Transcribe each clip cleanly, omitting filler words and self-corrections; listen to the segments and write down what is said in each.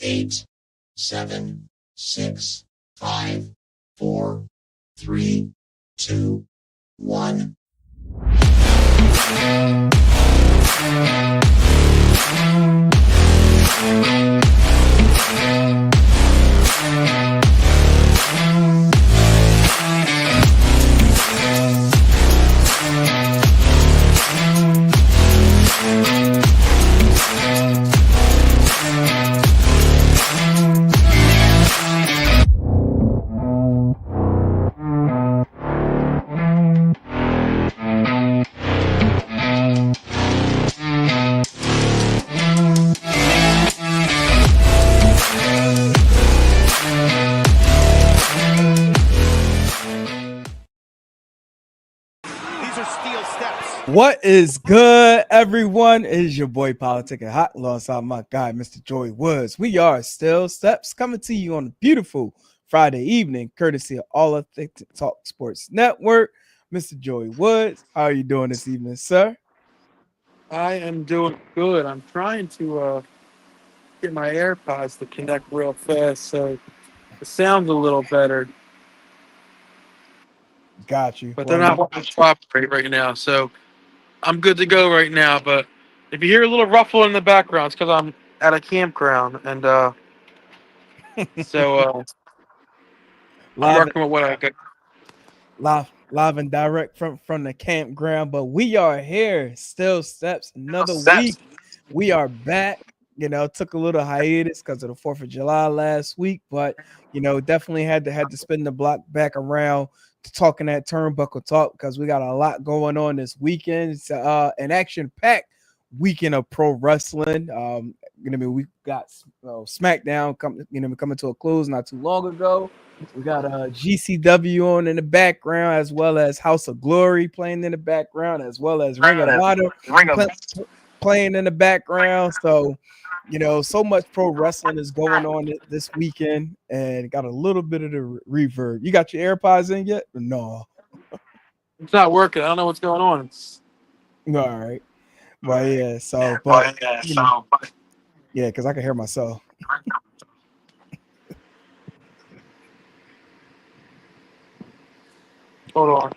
8, 7, 6, 5, 4, 3, 2, 1. What is good, everyone? It is your boy Politicking Hot alongside my guy, Mr. Joey Woods. We are Still Steps coming to you on a beautiful Friday evening, courtesy of All of Talk Sports Network. Mr. Joey Woods, how are you doing this evening, sir? I am doing good. I'm trying to get my AirPods to connect real fast so it sounds a little better, Got you. but they're not wanting to cooperate right now. So I'm good to go right now. But if you hear a little ruffle in the background, it's because I'm at a campground. And so I'm working with what I got. Live and direct from the campground, but we are here. Still Steps, another week. We are back. Took a little hiatus because of the 4th of July last week, but definitely had to spin the block back around to talking that turnbuckle talk because we got a lot going on this weekend. It's an action-packed weekend of pro wrestling. We got SmackDown coming to a close not too long ago. We got GCW on in the background, as well as House of Glory playing in the background, as well as Ring of Honor playing in the background. So, so much pro wrestling is going on this weekend, and got a little bit of the reverb. You got your AirPods in yet? No. It's not working. I don't know what's going on. All right. Well, yeah. So, yeah, because I can hear myself. Hold on.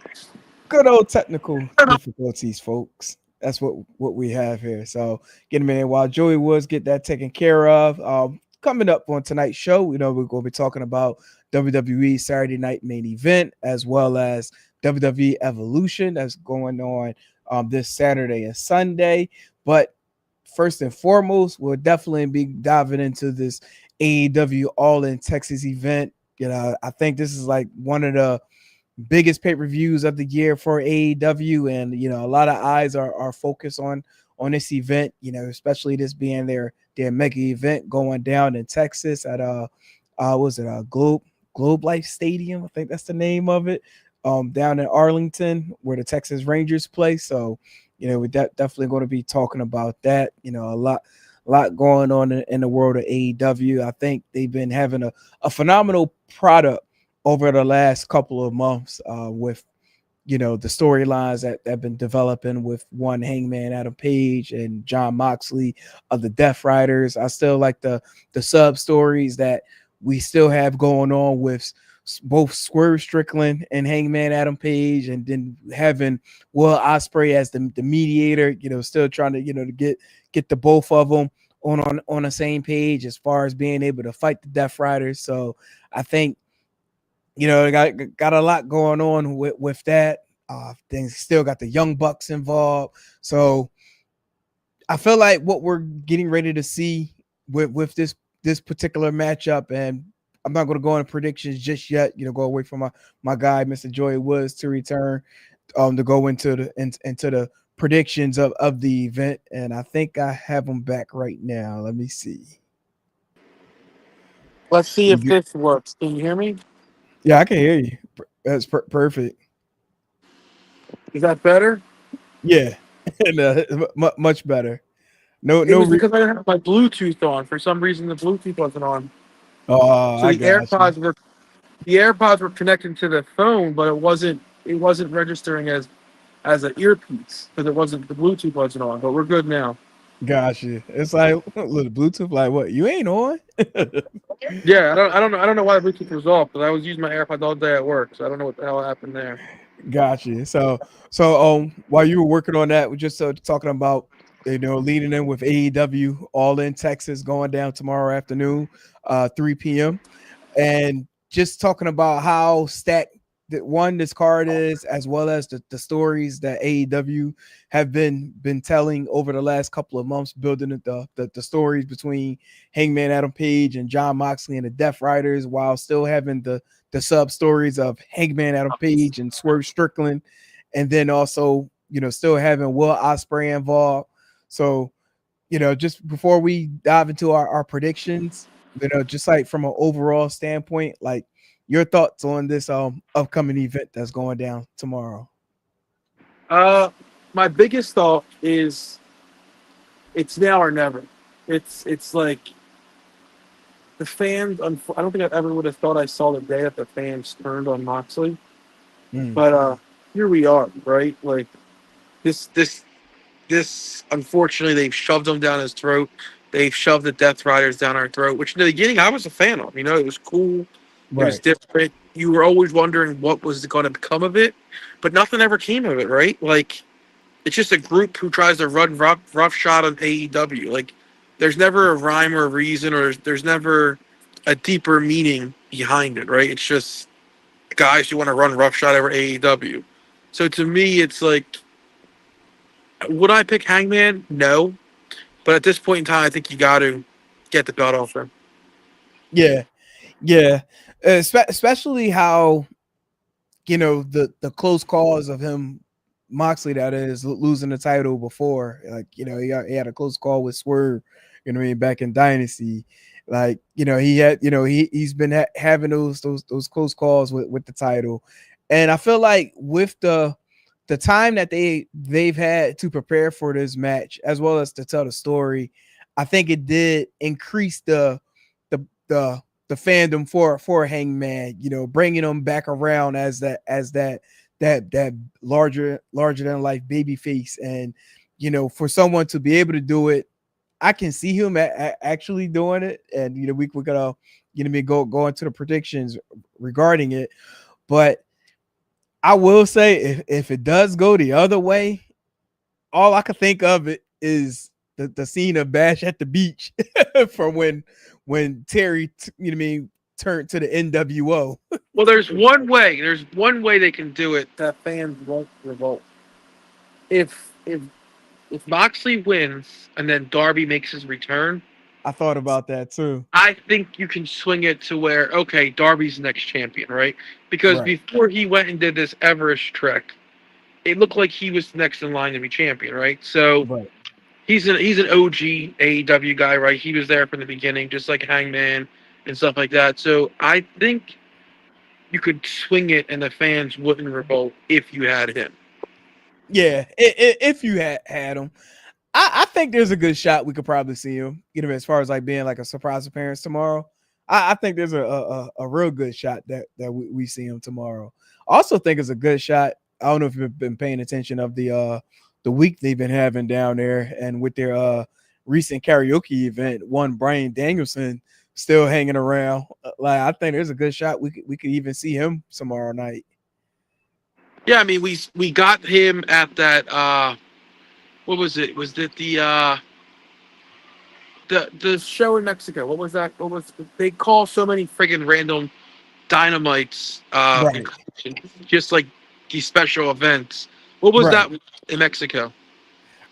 Good old technical difficulties, folks. That's what we have here. So get him in while Joey Woods get that taken care of. Coming up on tonight's show, we're going to be talking about WWE Saturday Night Main Event, as well as WWE Evolution that's going on this Saturday and Sunday. But first and foremost, we'll definitely be diving into this AEW All In Texas event. I think this is like one of the biggest pay-per-views of the year for AEW, and a lot of eyes are focused on this event, especially this being their mega event going down in Texas at was it a Globe Life Stadium? I think that's the name of it, down in Arlington where the Texas Rangers play. So we're definitely going to be talking about that. A lot going on in the world of AEW. I think they've been having a phenomenal product over the last couple of months with, the storylines that have been developing with one Hangman Adam Page and John Moxley of the Death Riders. I still like the sub stories that we still have going on with both Swerve Strickland and Hangman Adam Page, and then having Will Ospreay as the mediator, still trying to, to get the both of them on the same page as far as being able to fight the Death Riders. So I think, got a lot going on with that. Things still got the Young Bucks involved. So I feel like what we're getting ready to see with this particular matchup, and I'm not going to go into predictions just yet. Go away from my guy, Mr. Joey Woods, to return to go into the predictions of the event. And I think I have him back right now. Let me see. Let's see if this works. Can you hear me? Yeah, I can hear you. That's perfect. Is that better? Yeah, and, much better. No, because I have my Bluetooth on. For some reason, the Bluetooth wasn't on. Oh, so the AirPods were connecting to the phone, but it wasn't registering as an earpiece because the Bluetooth wasn't on. But we're good now. Gotcha. It's like little Bluetooth, like what? You ain't on? Yeah, I don't know why the Bluetooth was off, because I was using my AirPods all day at work, so I don't know what the hell happened there. Gotcha. While you were working on that, we're just talking about leading in with AEW All In Texas going down tomorrow afternoon, 3 p.m. and just talking about how stacked that one this card is, as well as the stories that AEW have been telling over the last couple of months, building the stories between Hangman Adam Page and John Moxley and the Death Riders, while still having the sub stories of Hangman Adam Page and Swerve Strickland, and then also still having Will Ospreay involved. So just before we dive into our predictions, just like from an overall standpoint, like your thoughts on this upcoming event that's going down tomorrow. My biggest thought is it's now or never. It's like the fans. I don't think I ever would have thought I saw the day that the fans turned on Moxley, but here we are, right? Like this. Unfortunately, they've shoved him down his throat. They've shoved the Death Riders down our throat, which in the beginning I was a fan of. It was cool. It was Right. different. You were always wondering what was going to become of it, but nothing ever came of it, right? Like, it's just a group who tries to run roughshod on AEW. Like, there's never a rhyme or a reason, or there's never a deeper meaning behind it, right? It's just guys who want to run roughshod over AEW. So to me, it's like, would I pick Hangman? No. But at this point in time, I think you got to get the belt off him. Yeah. Yeah. Especially how the close calls of him, Moxley, that is, losing the title before. Like, he had a close call with Swerve, back in Dynasty. Like, he had, he's been having those close calls with the title. And I feel like with the time that they've had to prepare for this match, as well as to tell the story, I think it did increase the the fandom for Hangman, bringing him back around as that larger than life baby face. And for someone to be able to do it, I can see him actually doing it. And we're gonna go into the predictions regarding it. But I will say, if it does go the other way, all I can think of it is the scene of Bash at the Beach from when Terry, turned to the NWO. Well, there's one way. There's one way they can do it that fans won't revolt. If Moxley wins and then Darby makes his return, I thought about that too. I think you can swing it to where, okay, Darby's the next champion, right? Because Right. before he went and did this Everest trek, it looked like he was next in line to be champion, right? So Right. he's an OG AEW guy, right? He was there from the beginning, just like Hangman and stuff like that. So I think you could swing it and the fans wouldn't revolt if you had him. Yeah. If you had him, I think there's a good shot we could probably see him, as far as like being like a surprise appearance tomorrow. I think there's a real good shot that we see him tomorrow. Also think it's a good shot. I don't know if you've been paying attention of the week they've been having down there, and with their recent karaoke event, one Brian Danielson still hanging around. Like, I think there's a good shot we could even see him tomorrow night. Yeah, I mean we got him at that what was it? Was it the show in Mexico? What was that? What was they call so many friggin' random dynamites Right. just like these special events. What was Right. that in Mexico?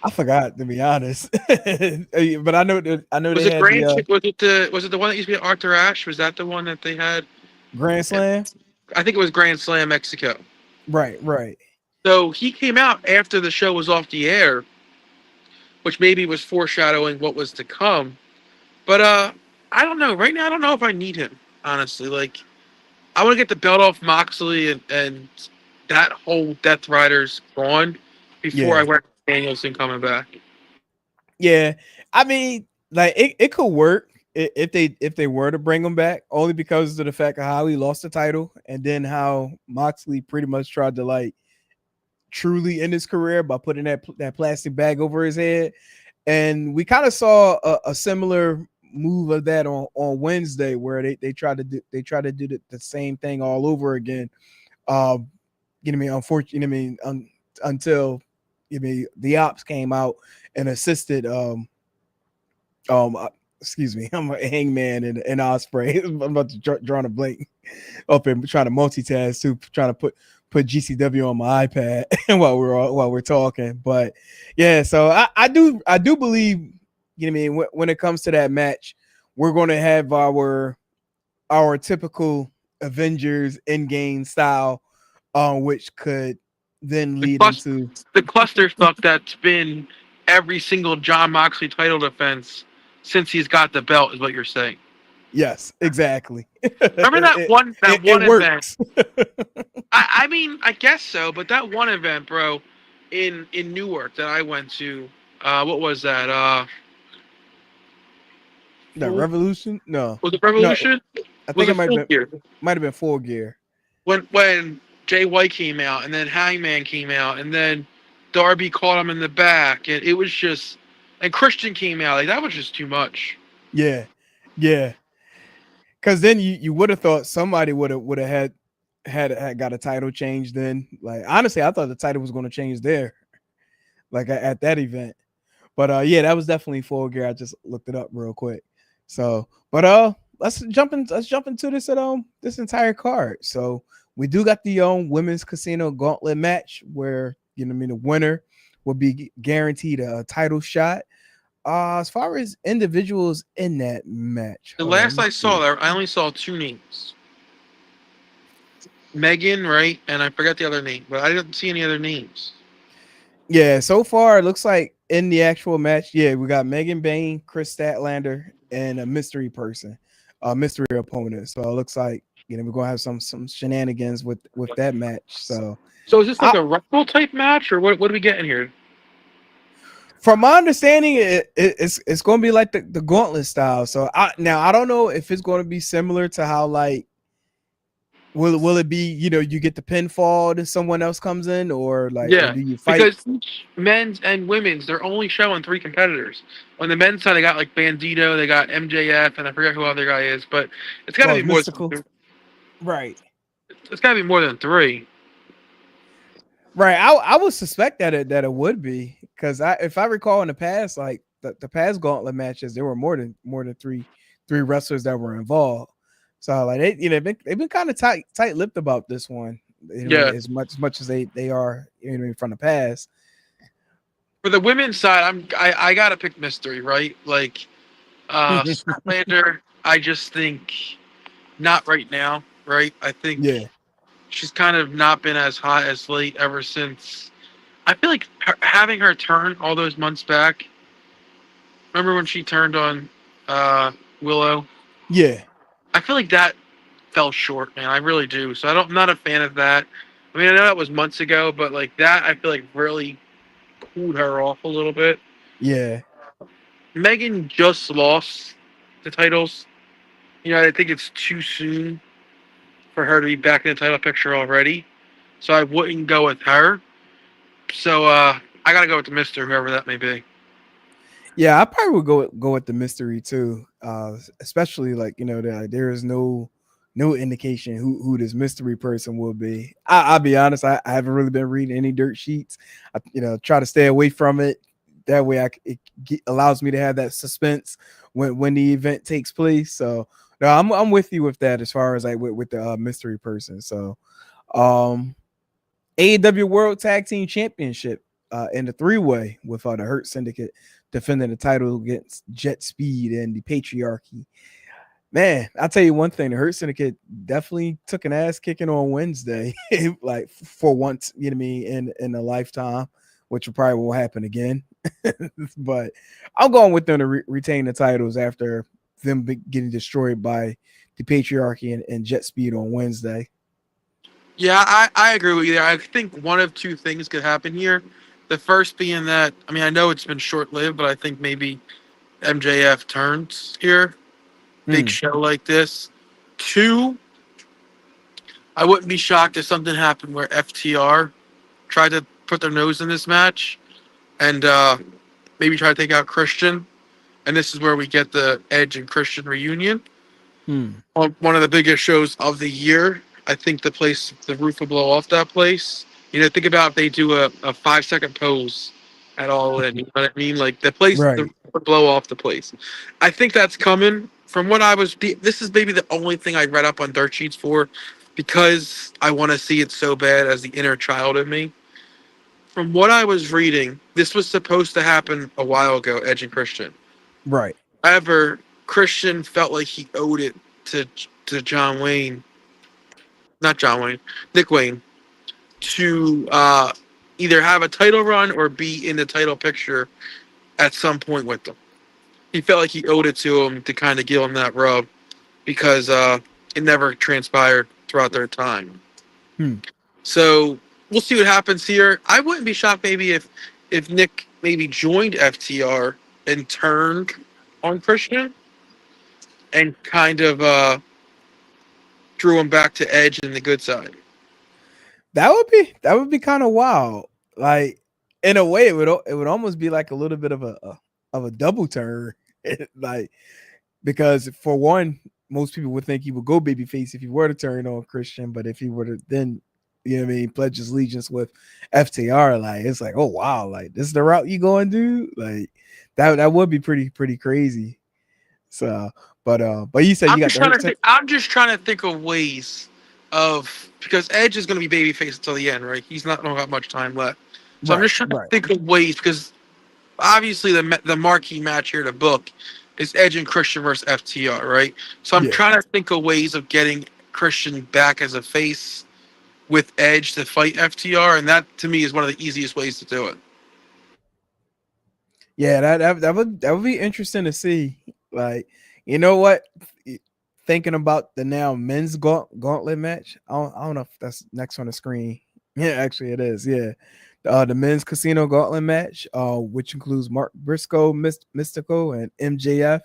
I forgot, to be honest, but I know Was they it had Grand? the Was it the one that used to be Arthur Ashe? Was that the one that they had? Grand Slam. I think it was Grand Slam Mexico. Right. Right. So he came out after the show was off the air, which maybe was foreshadowing what was to come. But I don't know. Right now, I don't know if I need him. Honestly, like I want to get the belt off Moxley and that whole Death Riders gone before Yeah. I work Danielson coming back. Yeah. I mean, like it could work if they were to bring him back, only because of the fact of how he lost the title, and then how Moxley pretty much tried to like truly end his career by putting that plastic bag over his head. And we kind of saw a similar move of that on Wednesday, where they tried to do the same thing all over again. You know what I mean? Unfortunately, you know what I mean, until you know, the ops came out and assisted excuse me, I'm a Hangman and Osprey. I'm about to draw on a blank up and trying to multitask too, trying to put GCW on my iPad while we're talking. But yeah, so I do believe, you know what I mean, when it comes to that match, we're going to have our typical Avengers Endgame style, which could then lead into The clusterfuck that's been every single John Moxley title defense since he's got the belt is what you're saying. yes, exactly. Remember that It one event? works. I mean, I guess so, but that one event, bro, in Newark that I went to, what was that? The Revolution? No, Was it no. Revolution? I Was think it it Full Gear? might have been Full Gear. When Jay White came out, and then Hangman came out, and then Darby caught him in the back, and it was just, and Christian came out, like that was just too much. Yeah, yeah. Because then you would have thought somebody would have had got a title change. Then, like, honestly, I thought the title was going to change there, like at that event. But yeah, that was definitely Full Gear. I just looked it up real quick. So, but let's jump into this entire card. So we do got the women's casino gauntlet match where, you know what I mean, the winner will be guaranteed a title shot. As far as individuals in that match, The last I saw there, I only saw two names. Megan, right? And I forgot the other name, but I didn't see any other names. Yeah, so far it looks like in the actual match, yeah, we got Megan Bain, Chris Statlander, and a mystery person, a mystery opponent. So it looks like, you know, we're gonna have some shenanigans with that match. So is this like a Rumble type match, or what are we getting here? from my understanding, it's going to be like the gauntlet style. So I don't know if it's going to be similar to how, like, will it be, you know, you get the pinfall and someone else comes in, or like, or do you fight? Because men's and women's, they're only showing 3 competitors. On the men's side, they got like Bandito, they got MJF, and I forget who other guy is, but it's got to be more Mystical. Right. It's got to be more than 3. Right. I would suspect that it would be, because if I recall in the past, like the past gauntlet matches, there were more than three wrestlers that were involved. So like they've been kind of tight-lipped about this one, you know, as much as they are, you know, from the past. For the women's side, I gotta pick mystery, right? Like Slander, I just think not right now, right? I think she's kind of not been as hot as late ever since. I feel like having her turn all those months back. Remember when she turned on Willow? Yeah. I feel like that fell short, man. I really do. So I'm not a fan of that. I mean, I know that was months ago, but like that, I feel like really cooled her off a little bit. Yeah. Megan just lost the titles. You know, I think it's too soon for her to be back in the title picture already. So I wouldn't go with her. So I gotta go with the Mister, whoever that may be. Yeah, I probably would go with the mystery too. Especially, like, you know, there is no indication who this mystery person will be. I'll be honest, I haven't really been reading any dirt sheets. I, you know, try to stay away from it. That way, it allows me to have that suspense when the event takes place. So no, I'm with you with that as far as like with the mystery person. So AEW World Tag Team Championship in the 3-way with the Hurt Syndicate defending the title against Jet Speed and the Patriarchy. Man, I'll tell you one thing: the Hurt Syndicate definitely took an ass kicking on Wednesday, like for once, you know what I mean, in a lifetime, which probably will happen again. But I'm going with them to retain the titles after them getting destroyed by the Patriarchy and Jet Speed on Wednesday. Yeah, I agree with you there. I think one of two things could happen here. The first being that, I mean, I know it's been short-lived, but I think maybe MJF turns here. Big show like this. 2, I wouldn't be shocked if something happened where FTR tried to put their nose in this match and maybe try to take out Christian, and this is where we get the Edge and Christian reunion on one of the biggest shows of the year. I think the roof will blow off that place. Think about if they do a 5 second pose at All In. You know what I mean? Like the Right. roof would blow off the place. I think that's coming. From what this is maybe the only thing I read up on dirt sheets for, because I want to see it so bad as the inner child in me. From what I was reading, this was supposed to happen a while ago, Edge and Christian. Right. However, Christian felt like he owed it to John Wayne, not John Wayne, Nick Wayne, to either have a title run or be in the title picture at some point with them. He felt like he owed it to him to kind of give him that rub because it never transpired throughout their time. So we'll see what happens here. I wouldn't be shocked maybe if Nick maybe joined FTR and turned on Christian and kind of drew him back to Edge and the good side. That would be kind of wild. Like in a way, it would almost be like a little bit of a double turn, like because for one, most people would think he would go babyface if he were to turn on Christian, but if he were to then, pledge his allegiance with FTR, like it's like, oh wow, like this is the route you going, dude. Like that would be pretty crazy. So, but you said you got the I'm just trying to think of ways of, because Edge is going to be babyface until the end, right? He's not going to have much time left. So I'm just trying to think of ways, because obviously the marquee match here to book is Edge and Christian versus FTR, right? So I'm trying to think of ways of getting Christian back as a face with Edge to fight FTR, and that to me is one of the easiest ways to do it. Yeah, that would be interesting to see. Like, you know what? Thinking about the now men's gauntlet match. I don't know if that's next on the screen. Yeah, actually it is. Yeah. The men's casino gauntlet match, which includes Mark Briscoe, Mystico, and MJF,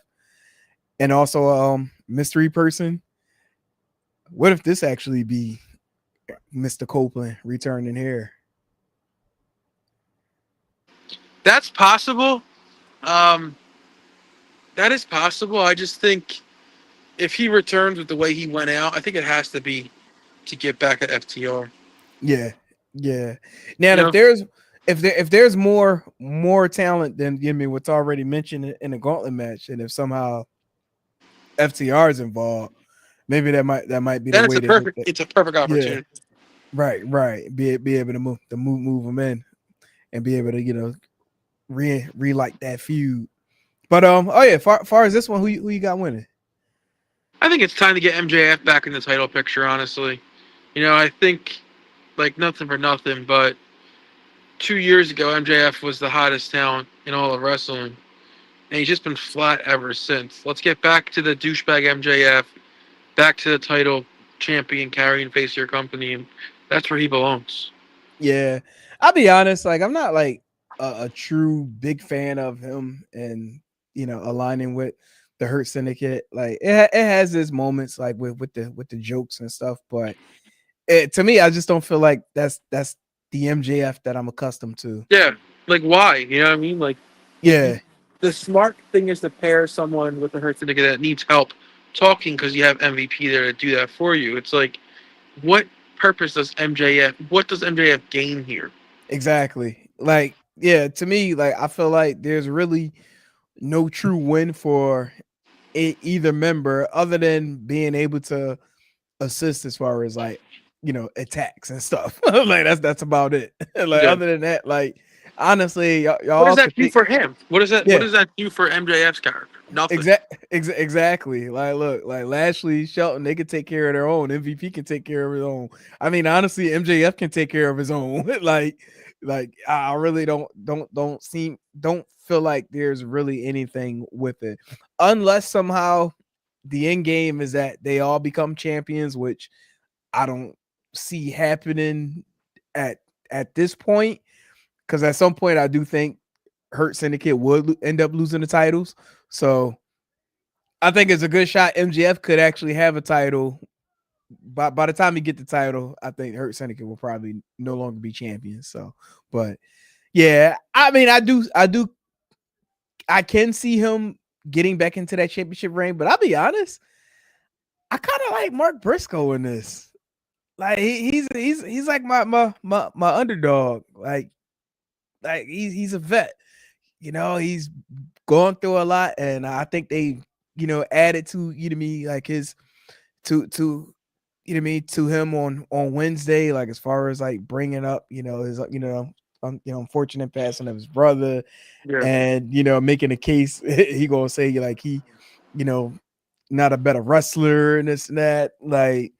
and also mystery person. What if this actually be Mr. Copeland returning here? That's possible. That is possible. I just think if he returns with the way he went out, I think it has to be to get back at FTR. Yeah. Now, if there's more talent than what's already mentioned in the gauntlet match, and if somehow FTR is involved, maybe that might be the way it's a perfect opportunity. Yeah, right. Be able to move them in and be able to relight that feud. But far as this one, who you got winning? I think it's time to get MJF back in the title picture. Honestly, I think, like, nothing for nothing, but 2 years ago MJF was the hottest talent in all of wrestling, and he's just been flat ever since. Let's get back to the douchebag MJF, back to the title champion, carrying face your company, and that's where he belongs. Yeah, I'll be honest. Like, I'm not like a true big fan of him, and aligning with the Hurt Syndicate. Like, it has its moments, like with the jokes and stuff, but to me, I just don't feel like that's the MJF that I'm accustomed to. Yeah, like, why? You know what I mean? Like, Yeah, the smart thing is to pair someone with the Hurt Syndicate that needs help talking, because you have MVP there to do that for you. It's like, what purpose does what does MJF gain here? exactly. Like, yeah, to me, like, I feel like there's really no true win for either member other than being able to assist as far as, like, attacks and stuff. Like, that's about it. Like, other than that, like, honestly, y'all what does that do for him? What does that do for MJF's character? Nothing. Exactly. Like, look, like Lashley, Shelton, they can take care of their own. MVP can take care of his own. I mean, honestly, MJF can take care of his own. like I really don't feel like there's really anything with it, unless somehow the end game is that they all become champions, which I don't see happening at this point. Because at some point, I do think Hurt Syndicate would end up losing the titles. So I think it's a good shot. MJF could actually have a title. By the time he get the title, I think Hurt Syndicate will probably no longer be champions. So, but yeah, I mean, I do I can see him getting back into that championship reign, but I'll be honest, I kind of like Mark Briscoe in this. Like he's like my underdog. Like he's a vet. You know, he's gone through a lot, and I think they, added to me like his to to him on Wednesday, like as far as like bringing up his unfortunate passing of his brother, Yeah. and making a case he gonna say like he you know not a better wrestler and this and that. Like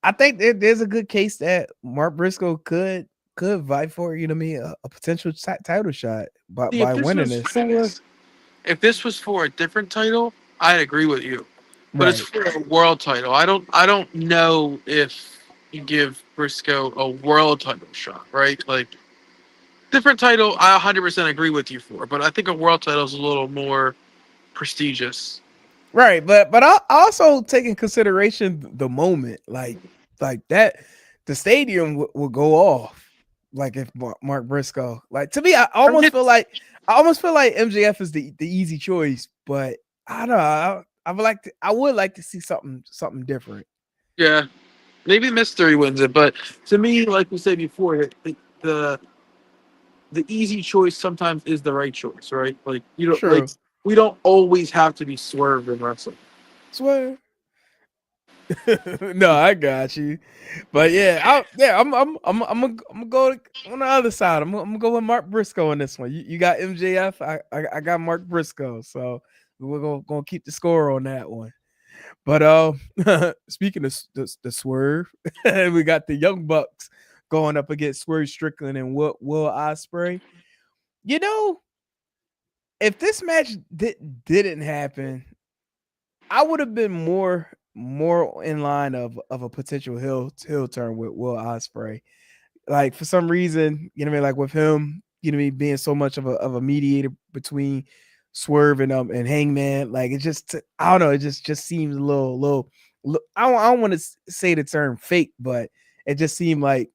I think there's a good case that Mark Briscoe could vie for a potential title shot See, by winning this. if this was for a different title, I'd agree with you. But it's Right. for a world title. I don't know if you give Briscoe a world title shot, right? Like different title, I 100% agree with you for, but I think a world title is a little more prestigious. Right, but I also take in consideration the moment, like that, the stadium will go off, like if Mark Briscoe, like to me, I almost feel like MJF is the easy choice, but I don't know, I would like to see something different. Yeah, maybe Mystery wins it, but to me, like we said before, the the easy choice sometimes is the right choice, right? Like you don't like True, we don't always have to be swerved in wrestling. swear. No, I got you, but yeah, I'm gonna go on the other side. I'm gonna go with Mark Briscoe on this one. You got MJF, I got Mark Briscoe, so we're gonna keep the score on that one. But speaking of the swerve, we got the Young Bucks going up against Swerve Strickland and Will Ospreay. You know, if this match didn't happen, I would have been more in line of a potential heel turn with Will Ospreay. Like for some reason, what I mean, like with him, what I mean, being so much of a mediator between Swerve and Hangman, like it just I don't know, it just seems a little I don't want to say the term fake, but it just seemed like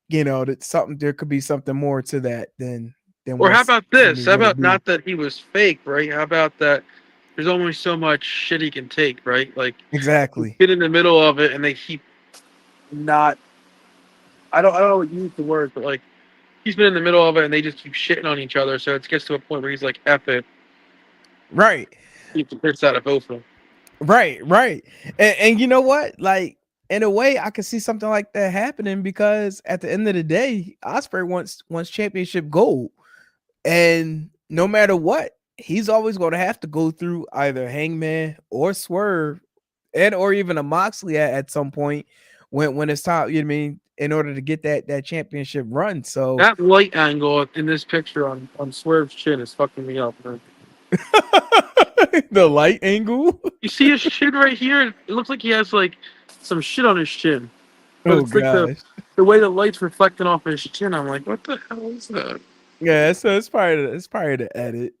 that there could be something more to that than Or how what's about this? How what it about be. not that he was fake, right? How about that? There's only so much shit he can take, right? Like Exactly. get in the middle of it, and they keep not. I don't know what you use the word, but like he's been in the middle of it, and they just keep shitting on each other. So it gets to a point where he's like, "F it," Right. keep the piss out of both of them. Right. And you know what? Like in a way, I could see something like that happening because at the end of the day, Osprey wants championship gold, and no matter what, he's always going to have to go through either Hangman or Swerve, and or even a Moxley at some point when it's time. You know what I mean? In order to get that championship run. So That light angle in this picture on Swerve's chin is fucking me up, man. the light angle. You see his chin right here? It looks like he has like some shit on his chin. But Oh it's like gosh. the way the light's reflecting off his chin. I'm like, what the hell is that? Yeah, so it's probably the edit.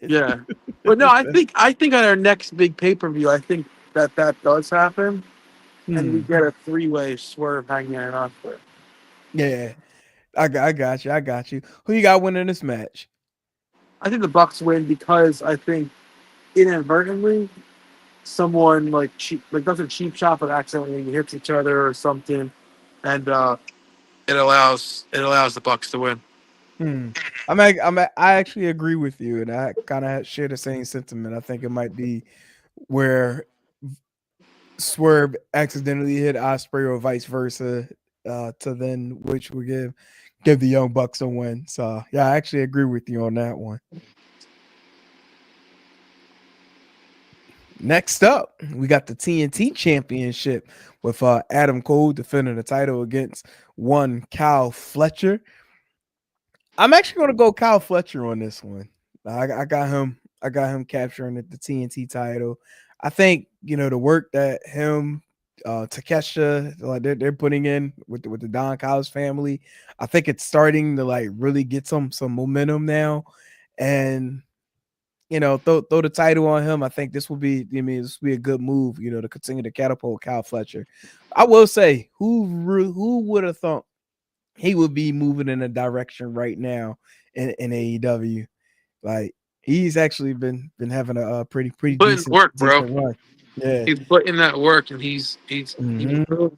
Yeah, but no, I think on our next big pay per view, I think that does happen, and we Hmm. get a 3-way Swerve hanging on Osprey. Yeah, I got you. I got you. Who you got winning this match? I think the Bucks win because I think inadvertently someone like does a cheap shot but accidentally hits each other or something, and it allows the Bucks to win. Hmm. I actually agree with you, and I kind of share the same sentiment. I think it might be where Swerve accidentally hit Osprey or vice versa, to then which would give the Young Bucks a win. So yeah, I actually agree with you on that one. Next up, we got the TNT Championship with Adam Cole defending the title against one Kyle Fletcher. I'm actually going to go Kyle Fletcher on this one. I got him. I got him capturing the TNT title. I think the work that him, Takesha, like they're putting in with the Don Callis family. I think it's starting to like really get some momentum now, and throw the title on him. I think this will be. I mean, this will be a good move. To continue to catapult Kyle Fletcher. I will say, who would have thought he would be moving in a direction right now in AEW. Like He's actually been having a pretty Putting work, bro. decent run. Yeah. He's putting that work, and he's Hmm. really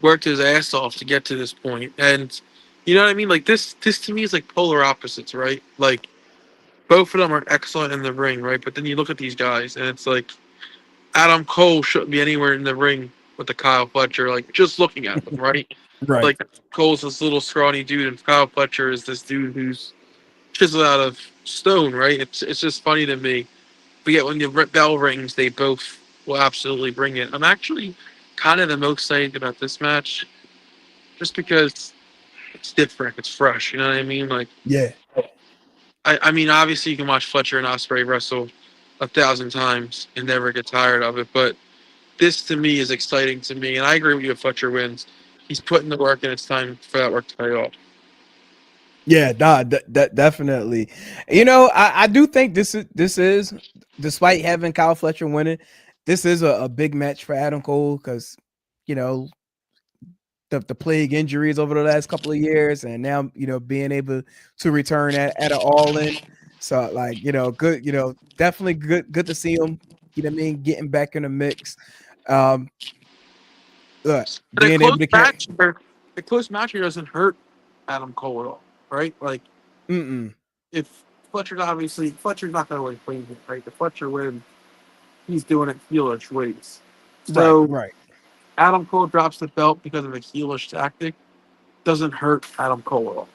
worked his ass off to get to this point. And you know what I mean? Like this to me is like polar opposites, right? Like both of them are excellent in the ring, right? But then you look at these guys, and it's like Adam Cole shouldn't be anywhere in the ring with the Kyle Fletcher. Like just looking at them, right? Right. Like Cole's this little scrawny dude, and Kyle Fletcher is this dude who's chiseled out of stone, right? It's just funny to me. But yet when the bell rings, they both will absolutely bring it. I'm actually kind of the most excited about this match, just because it's different, it's fresh. You know what I mean? Like, Yeah. I mean, obviously you can watch Fletcher and Ospreay wrestle 1,000 times and never get tired of it, but this to me is exciting to me, and I agree with you. If Fletcher wins, he's putting the work, and it's time for that work to pay off. Yeah, nah, definitely. I do think this is despite having Kyle Fletcher winning, this is a big match for Adam Cole because you know the plague injuries over the last couple of years, and now being able to return at an All In. So like good, definitely good to see him. You know what I mean, getting back in the mix. Um, But being able to carry. a close match here doesn't hurt Adam Cole at all, right? Like Mm-mm. if Fletcher's not going to win clean, right? If Fletcher wins, he's doing it heelish ways. Right, So right. Adam Cole drops the belt because of a heelish tactic. Doesn't hurt Adam Cole at all.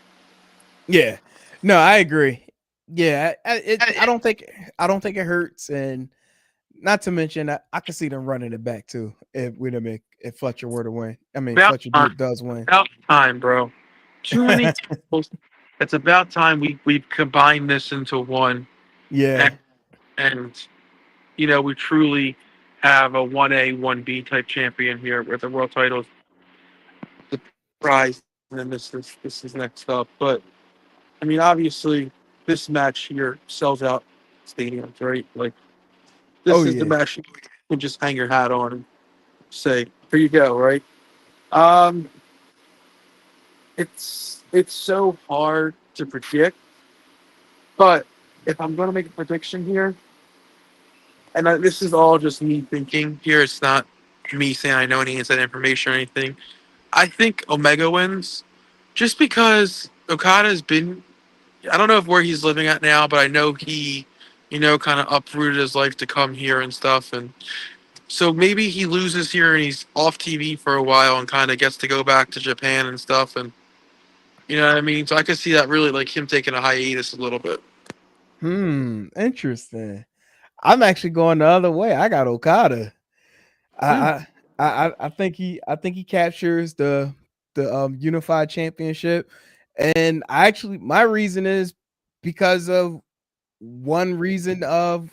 Yeah, no, I agree. Yeah, I don't think it hurts, and not to mention I could see them running it back too if Fletcher were to win. I mean, About Fletcher time, does win. about time, bro. Too many titles. It's about time we've combined this into one, Yeah. and, and we truly have a 1A, 1B type champion here with the world titles, the prize, and then this is next up. But I mean, obviously, this match here sells out stadiums, right? Like Oh this is the yeah. match you can just hang your hat on and say, "Here you go," right? Um, it's so hard to predict, but if I'm gonna make a prediction here, and this is all just me thinking here, it's not me saying I know any inside information or anything. I think Omega wins, just because Okada's been. I don't know if where he's living at now, but I know he, kind of uprooted his life to come here and stuff, and so maybe he loses here and he's off TV for a while and kind of gets to go back to Japan and stuff, and you know what I mean. So I could see that really like him taking a hiatus a little bit. Interesting. I'm actually going the other way. I got Okada. Hmm. I think he captures the unified championship, and my reason is because of one reason of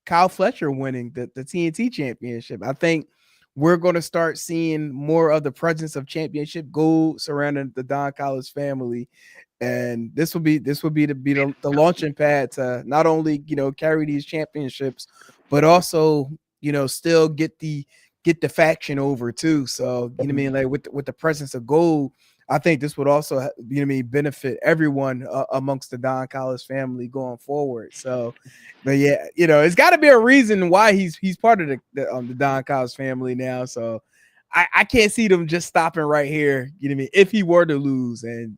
Kyle Fletcher winning the TNT championship. I think we're going to start seeing more of the presence of championship gold surrounding the Don Callis family. And this will be the launching pad to not only carry these championships, but also still get the faction over too. So you know what I mean, like with the presence of gold, I think this would also benefit everyone amongst the Don Callis family going forward. So, but yeah, it's got to be a reason why he's part of the Don Callis family now. So I can't see them just stopping right here. You know what I mean? If he were to lose, and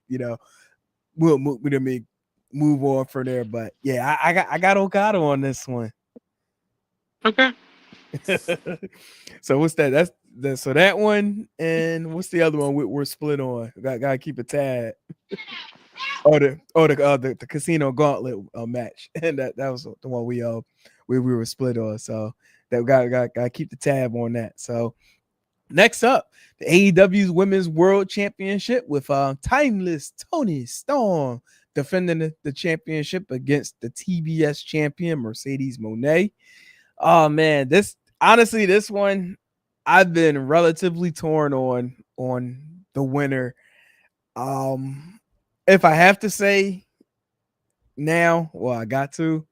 we'll move on from there. But yeah, I got Okada on this one. Okay. So what's that? So that one, and what's the other one we're split on? Gotta keep a tab. The casino gauntlet match, and that was the one we were split on. So that got keep the tab on that. So next up, the AEW's Women's World Championship with Timeless Tony Storm defending the championship against the TBS champion Mercedes Moné. Oh man, this one I've been relatively torn on the winner. Um, if I have to say now, well, I got to.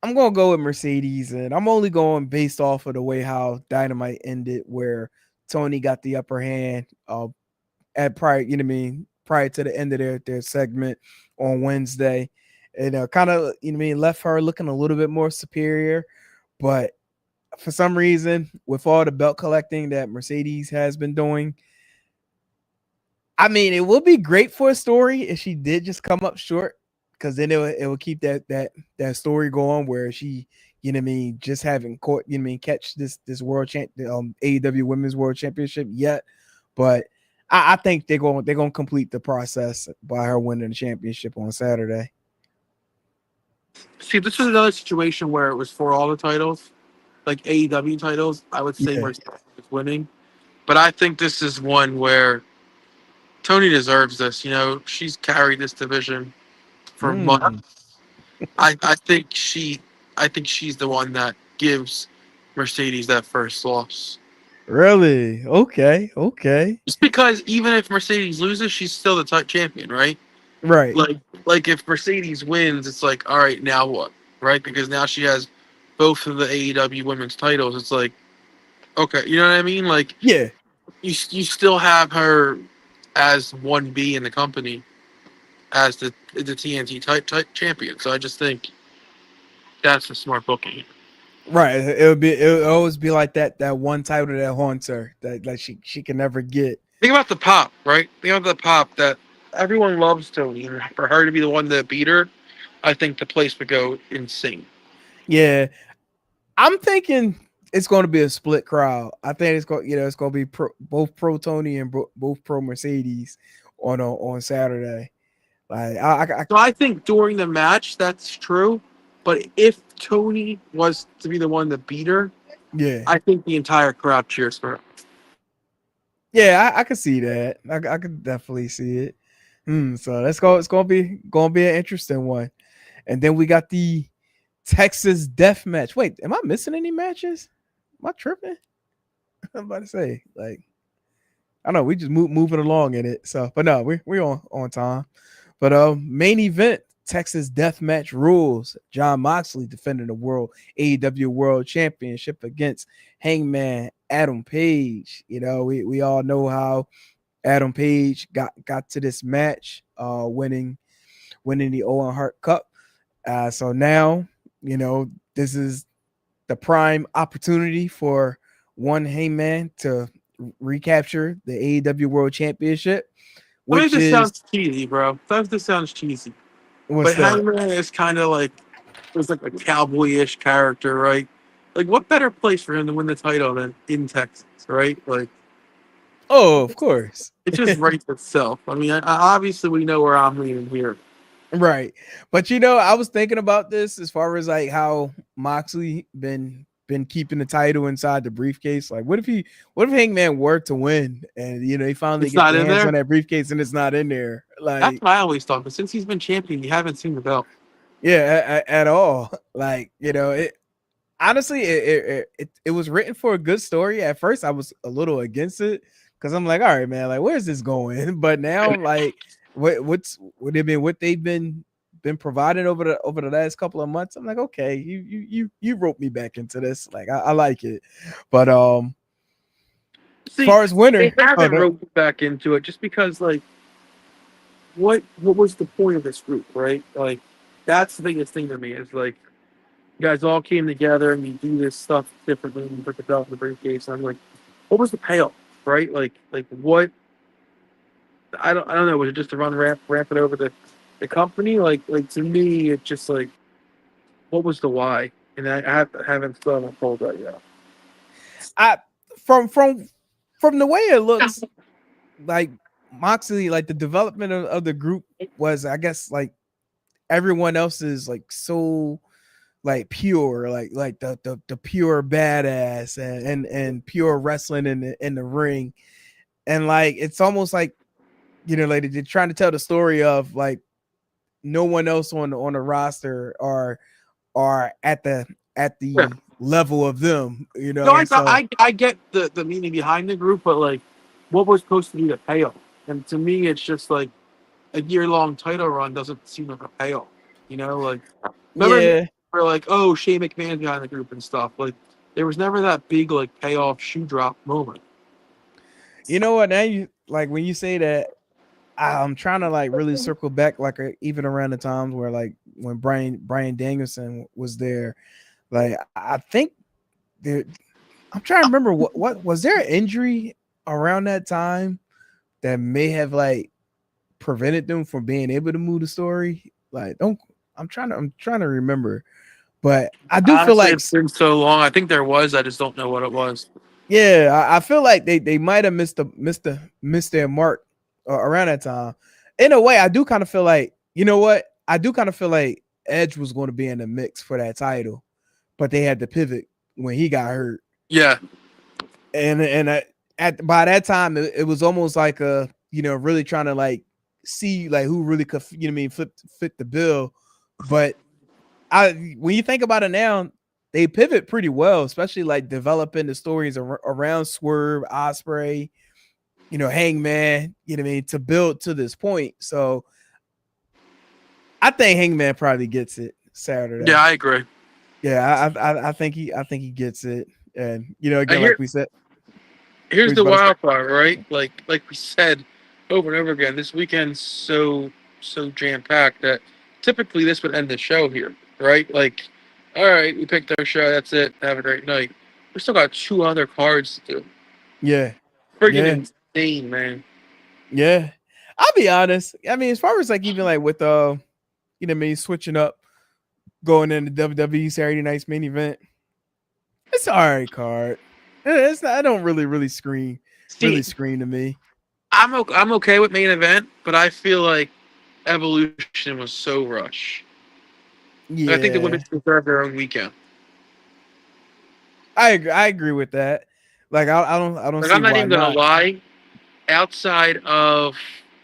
I'm gonna go with Mercedes, and I'm only going based off of the way how Dynamite ended, where Tony got the upper hand at prior, prior to the end of their segment on Wednesday. and kind of left her looking a little bit more superior. But for some reason, with all the belt collecting that Mercedes has been doing, I mean, it would be great for a story if she did just come up short, because then it will keep that story going where she, just having caught, catch this world champ, AEW Women's World Championship yet. But I think they're going to complete the process by her winning the championship on Saturday. See, this was another situation where it was for all the titles, like AEW titles. I would say Yeah. Mercedes is winning, but I think this is one where Tony deserves this. She's carried this division for months. I think she's the one that gives Mercedes that first loss. Really? Okay. Just because even if Mercedes loses, she's still the champion, right? Right. Like if Mercedes wins, it's like, all right, now what? Right? Because now she has both of the AEW women's titles. It's like, okay, you know what I mean? Like Yeah. you still have her as 1B in the company as the TNT champion. So I just think that's a smart booking. Right. It would always be like that one title that haunts her that like she can never get. Think about the pop, right? Think about the pop that everyone loves Tony, and for her to be the one that beat her, I think the place would go insane. Yeah. I'm thinking it's going to be a split crowd. I think it's going to be both pro Tony and both pro Mercedes on Saturday. Like So I think during the match that's true, but if Tony was to be the one that beat her, yeah. I think the entire crowd cheers for her. Yeah, I could see that. I could definitely see it. So let's go. It's gonna be an interesting one. And then we got the Texas Death Match. Wait, am I missing any matches? Am I tripping? I'm about to say, like, I know we just moving along in it. So, but no, we're on time. But main event, Texas Death Match rules. Jon Moxley defending the AEW World Championship against Hangman Adam Page. We all know how Adam Page got to this match, winning the Owen Hart Cup. So now, this is the prime opportunity for one Hangman to recapture the AEW World Championship, which This is sounds cheesy, bro. This sounds cheesy. what's But that? Hangman is kind of like was like a cowboy-ish character, right? Like, what better place for him to win the title than in Texas, right? Like, Oh, of course. it just writes itself. I mean, obviously we know where I'm leaning here. Right. But I was thinking about this as far as like how Moxley been keeping the title inside the briefcase. Like what if Hangman were to win and he finally It's gets not the in hands there? on that briefcase and it's not in there. That's Like, what I always thought. But since he's been champion, you haven't seen the belt. yeah, at all. Like, it honestly it was written for a good story. At first I was a little against it because I'm like, all right, man, like where's this going? But now, like, what they've been providing over the last couple of months, I'm like, okay, you roped me back into this. Like, I like it. But See, as far as winner, they haven't roped back into it just because, like, what was the point of this group, right? Like, that's the biggest thing to me is like, you guys all came together and you do this stuff differently and you put the belt in the briefcase. And I'm like, what was the payoff, right? Like what? I don't know. Was it just to ramp it over the company? Like to me, it's just like, what was the why? And I haven't still not told that yet. I from the way it looks, like Moxley, like the development of the group was, I guess, like everyone else is like so like pure, like the pure badass and pure wrestling in the ring, and like it's almost like like they're trying to tell the story of like no one else on the roster are at the Yeah. level of them, No, So I get the meaning behind the group, but like, what was supposed to be the payoff? And to me, it's just like a year-long title run doesn't seem like a payoff. Like, remember yeah, we're like, oh, Shane McMahon's behind the group and stuff. Like, there was never that big like payoff shoe drop moment. you know what? Now you like when you say that, I'm trying to like really circle back, like even around the times where like when Brian Danielson was there. Like I think there, I'm trying to remember what was there an injury around that time that may have like prevented them from being able to move the story. Like I'm trying to remember, but I do feel Honestly, like it's been so long. I think there was. I just don't know what it was. yeah, I feel like they might have missed their mark around that time. In a way, I do kind of feel like you know what I do kind of feel like Edge was going to be in the mix for that title, but they had to pivot when he got hurt. Yeah. And at by that time it was almost like a really trying to like see like who really could fit the bill. But when you think about it now, they pivot pretty well, especially like developing the stories around Swerve, Osprey, Hangman, to build to this point. So I think Hangman probably gets it Saturday. Yeah, I agree. Yeah, I think he gets it. And again, like we said, Here's we was the about to say, wild part, right? Like we said over and over again, this weekend's so jam packed that typically this would end the show here, right? Like, all right, we picked our show, that's it. Have a great night. We still got 2 other cards to do. yeah, Freaking insane, man. yeah. I'll be honest. I mean, as far as like even like with switching up, going into WWE Saturday night's main event, it's all right card. It's not, I don't really scream to me. I'm okay with main event, but I feel like Evolution was so rushed. Yeah, I think the women deserve their own weekend. I agree with that. Like I don't Like see I'm not why even gonna not. lie. Outside of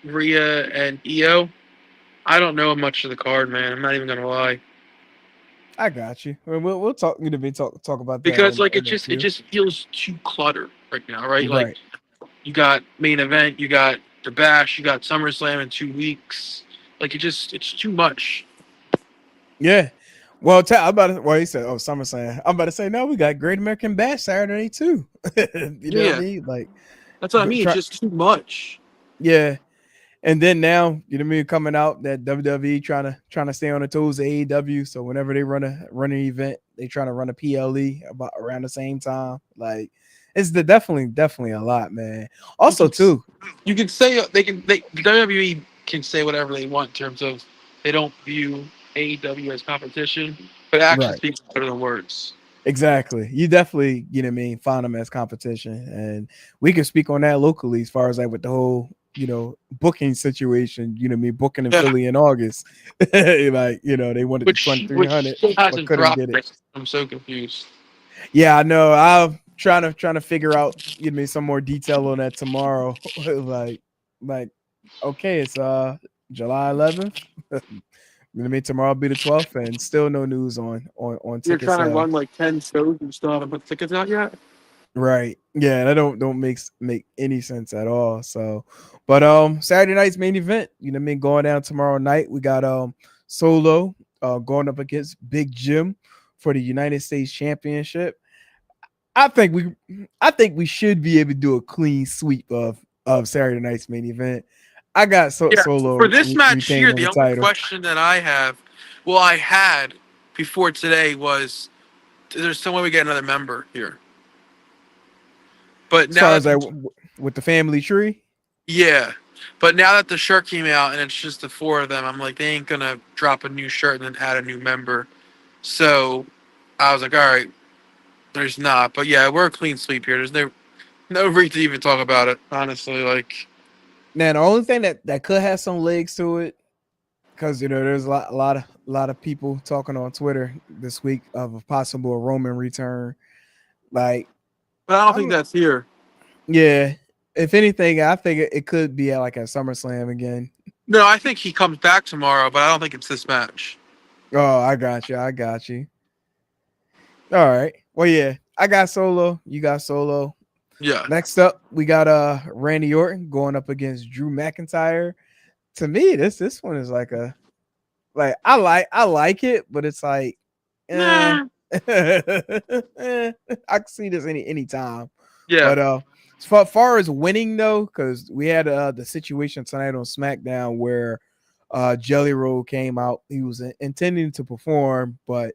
Rhea and Io, I don't know much of the card, man. I'm not even gonna lie. I got you. We'll talk. Talk about that Because like on it the queue. just feels too cluttered right now, right? Like Right. you got main event, you got the Bash, you got SummerSlam in 2 weeks. Like it's too much. Yeah. Well, I'm about to. Well, he said, "Oh, SummerSlam." I'm about to say, no, we got Great American Bash Saturday too. You know what I Yeah, mean? Like, that's what I mean. It's just too much. yeah. And then now, coming out that WWE trying to stay on the toes of AEW. So whenever they run an event, they trying to run a PLE about around the same time. Like, it's definitely a lot, man. Also, too, You can say WWE can say whatever they want in terms of they don't view AEW as competition, but action right. speaks better than words. Exactly. You definitely, find them as competition. And we can speak on that locally as far as like with the whole, booking situation, booking in Yeah. Philly in August. Like, they wanted the 2300 still but hasn't couldn't dropped get it. yet. I'm so confused. Yeah, I know. I'm trying to figure out, some more detail on that tomorrow. like, okay, it's July 11th. Tomorrow will be the 12th, and still no news on You're ticket trying to sales. run like 10 shows and still haven't put tickets out yet? Right. Yeah, that don't make any sense at all. So, but Saturday night's main event, going down tomorrow night. We got Solo going up against Big Jim for the United States Championship. I think we should be able to do a clean sweep of Saturday night's main event. I got Solo For this match here, retaining the the only title. question that I have, well, I had before today was there's some way we get another member here. But As now far that as like with the family tree. yeah, but now that the shirt came out and it's just the 4 of them, I'm like, they ain't gonna drop a new shirt and then add a new member. So I was like, all right, there's not. But yeah, we're a clean sweep here. There's no reason to even talk about it, honestly. Like, Now the only thing that could have some legs to it, because there's a lot of people talking on Twitter this week of a possible Roman return. Like, but I don't think that's here. yeah. If anything, I think it could be at like a SummerSlam again. No, I think he comes back tomorrow, but I don't think it's this match. Oh, I got you. All right. Well, yeah, I got Solo. You got Solo. Yeah. Next up, we got Randy Orton going up against Drew McIntyre. To me, this one is like I like it, but it's like Nah. I can see this any time. Yeah. But as far as winning though, because we had the situation tonight on SmackDown where Jelly Roll came out. He was intending to perform, but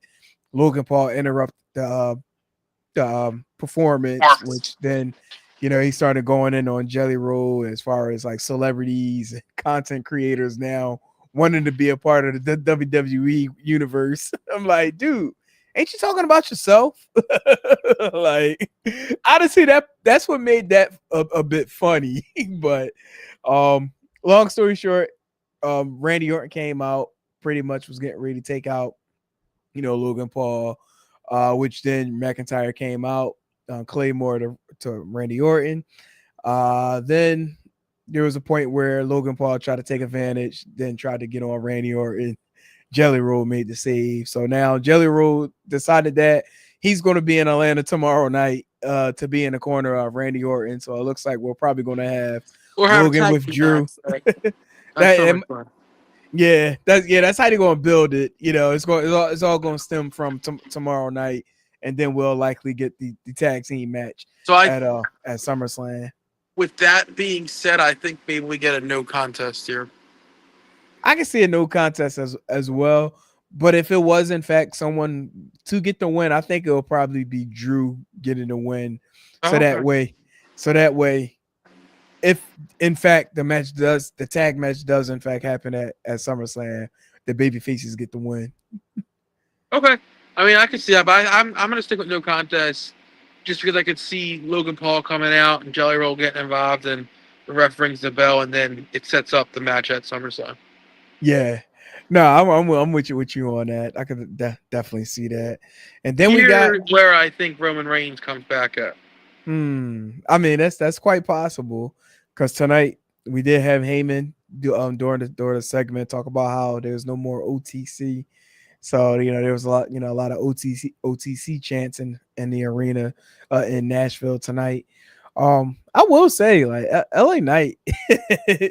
Logan Paul interrupted the performance, which then, he started going in on Jelly Roll as far as like celebrities and content creators now wanting to be a part of the WWE universe. I'm like, dude, ain't you talking about yourself? Like, honestly, that's what made that a bit funny. But long story short, Randy Orton came out, pretty much was getting ready to take out, Logan Paul, which then McIntyre came out, Claymore to Randy Orton. Then there was a point where Logan Paul tried to take advantage, then tried to get on Randy Orton. Jelly Roll made the save. So now Jelly Roll decided that he's going to be in Atlanta tomorrow night to be in the corner of Randy Orton. So it looks like we're probably going to have Logan with Drew. That's how they're going to build it. It's all going to stem from tomorrow night, and then we'll likely get the tag team match at SummerSlam. With that being said, I think maybe we get a no contest here. I can see a no contest as well. But if it was in fact someone to get the win, I think it will probably be Drew getting the win. So that way, if in fact the tag match does in fact happen at SummerSlam, the baby faces get the win. Okay. I mean, I can see that, but I'm gonna stick with no contest just because I could see Logan Paul coming out and Jelly Roll getting involved, and the ref rings the bell, and then it sets up the match at SummerSlam. Yeah. No, I'm with you on that. I could definitely see that. And then we got where I think Roman Reigns comes back up. I mean, that's quite possible, because tonight we did have Heyman during the segment talk about how there's no more OTC. So there was a lot of OTC chants in the arena in Nashville tonight. I will say, like, LA Knight,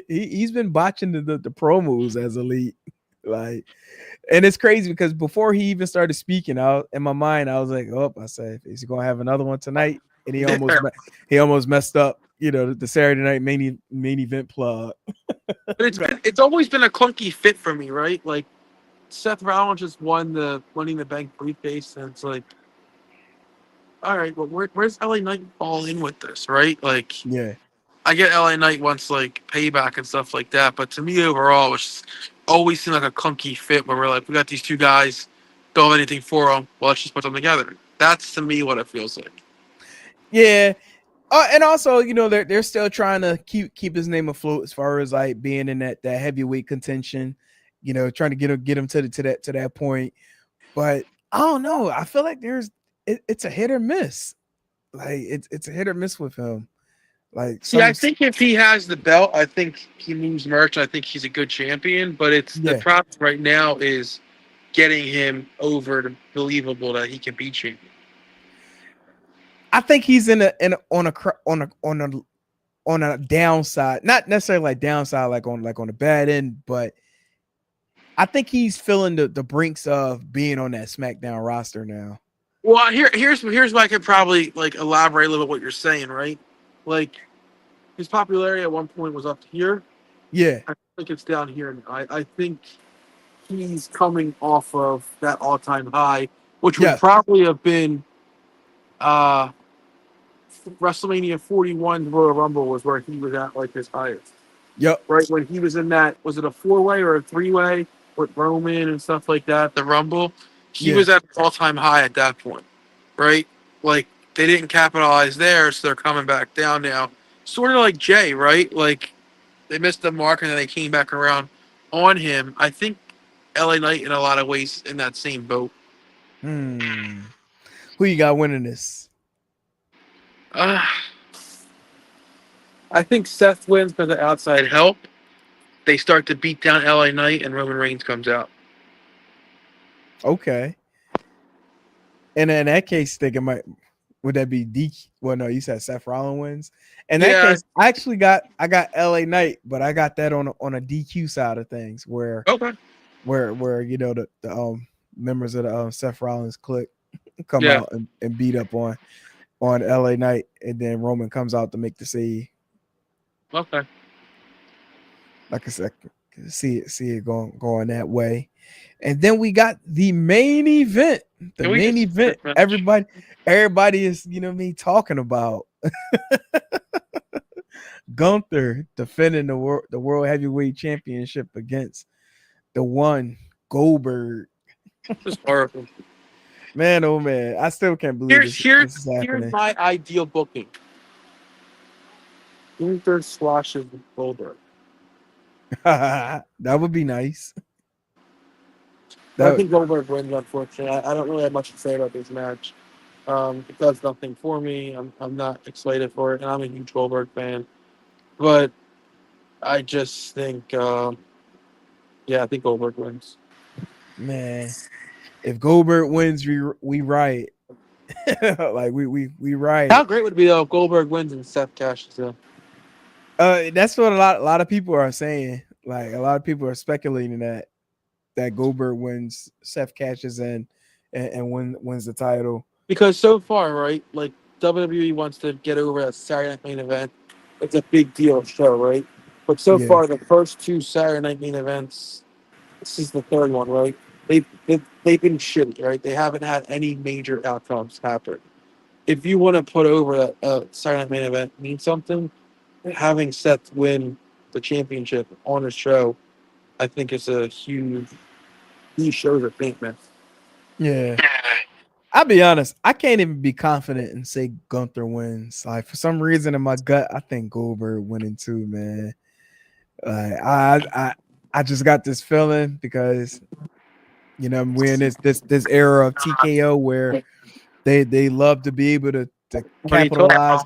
he's been botching the promos as Elite, like, and it's crazy because before he even started speaking, in my mind I was like, I said, is he gonna have another one tonight? And he almost messed up, the Saturday night main event plug. But it's always been a clunky fit for me, right? Like, Seth Rollins just won the Money in the Bank briefcase, and it's like, all right, well, where's LA Knight all in with this, right? Like, Yeah. I get LA Knight wants like payback and stuff like that, but to me overall, it was just always seemed like a clunky fit where we're like, we got these two guys, don't have anything for them, well, let's just put them together. That's to me what it feels like. Yeah. And also, they're still trying to keep his name afloat as far as like being in that heavyweight contention, trying to get him to that point. But I don't know. I feel like it's a hit or miss. Like it's a hit or miss with him. Like, I think if he has the belt, I think he moves merch. I think he's a good champion. But the problem right now is getting him over to believable that he can be champion. I think he's on a downside, not necessarily like downside, like on the bad end, but I think he's feeling the brinks of being on that SmackDown roster now. Well, here's where I could probably like elaborate a little bit what you're saying, right? Like, his popularity at one point was up here. Yeah, I think it's down here. I think he's coming off of that all-time high, which would probably have been WrestleMania 41 Royal Rumble was where he was at like his highest. Yep. Right when he was in that, was it a 4-way or a 3-way with Roman and stuff like that? The Rumble, he was at all-time high at that point, right? Like, they didn't capitalize there, so they're coming back down now. Sort of like Jay, right? Like, they missed the mark and then they came back around on him. I think LA Knight in a lot of ways in that same boat. Who you got winning this? I think Seth wins because of outside help. They start to beat down LA Knight and Roman Reigns comes out. Okay. And in that case, would that be DQ? Well, no, you said Seth Rollins wins. In that case, I got LA Knight, but I got that on a DQ side of things where the members of the Seth Rollins clique come out and beat up on LA Knight, and then Roman comes out to make the save. Okay. Like I said, See it going that way. And then we got the main event. The Can we main just event. Everybody is, talking about Gunther defending the world heavyweight championship against the one Goldberg. Just horrible. Man, oh man, I still can't believe Here's this here's is here's happening. my ideal booking. Gunther squashes Goldberg. That would be nice. I think Goldberg wins, unfortunately. I don't really have much to say about this match. It does nothing for me. I'm not excited for it, and I'm a huge Goldberg fan. But I just think, I think Goldberg wins. Man, if Goldberg wins, we riot. Like we riot. How great would it be though if Goldberg wins and Seth cashes in? That's what a lot of people are saying. Like a lot of people are speculating that Goldberg wins, Seth cashes in, and wins the title. Because so far, right, like WWE wants to get over a Saturday Night Main event. It's a big deal show, right? But so Yeah. far, the first two Saturday Night Main events, this is the third one, right? They've been shitty, right? They haven't had any major outcomes happen. If you want to put over a Saturday Night Main event mean something, having Seth win the championship on a show, I think is a huge. These shows are famous. Yeah. I'll be honest, I can't even be confident and say Gunther wins. Like for some reason in my gut, I think Goldberg winning too, man. Like I just got this feeling because we're in this era of TKO where they love to be able to What are you talking capitalize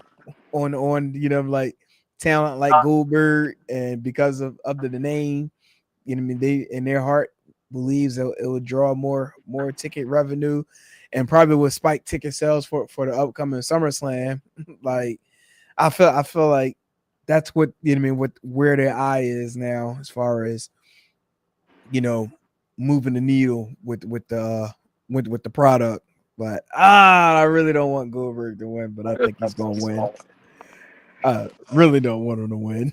about? on like talent like Goldberg, and because of the name, what I mean, they in their heart believes it will draw more ticket revenue, and probably will spike ticket sales for the upcoming SummerSlam. Like I feel like that's what what where their eye is now as far as moving the needle with the product. But I really don't want Goldberg to win, but I think he's gonna win. I really don't want him to win.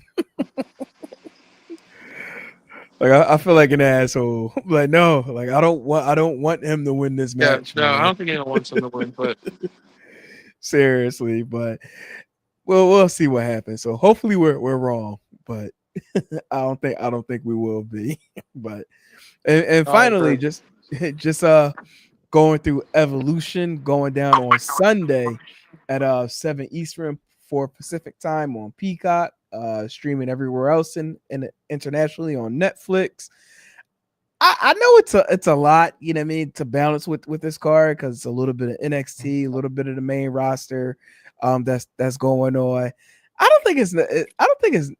Like I feel like an asshole. Like no, like I don't want him to win this Yeah, match, no, I man. don't think anyone wants him to win, but Seriously, but we'll see what happens. So hopefully we're wrong, but I don't think we will be. But and I finally, agree. just going through Evolution, going down on Sunday at 7 Eastern, 4 Pacific time on Peacock, streaming everywhere else in internationally on Netflix. I know it's a lot, you know what I mean, to balance with this card because it's a little bit of NXT, a little bit of the main roster, that's going on. I don't think it's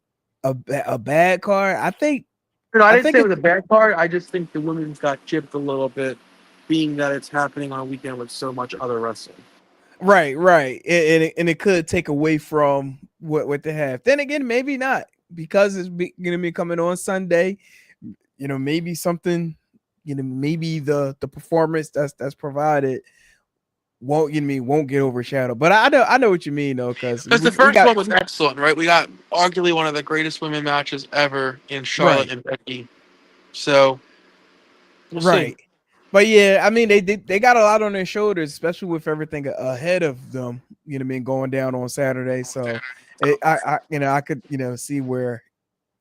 a bad card. I think I I didn't think say it it's was a bad card. I just think the women's got chipped a little bit, being that it's happening on a weekend with so much other wrestling. right, and it could take away from what they have. Then again, maybe not because it's gonna be coming on Sunday. Maybe something. Maybe the performance that's provided won't get overshadowed. But I know what you mean though, because Because the we first got one was excellent, right? We got arguably one of the greatest women matches ever in Charlotte right, and Becky. So we'll see. right. But yeah, I mean they got a lot on their shoulders, especially with everything ahead of them. You know what I mean, going down on Saturday. So I could see where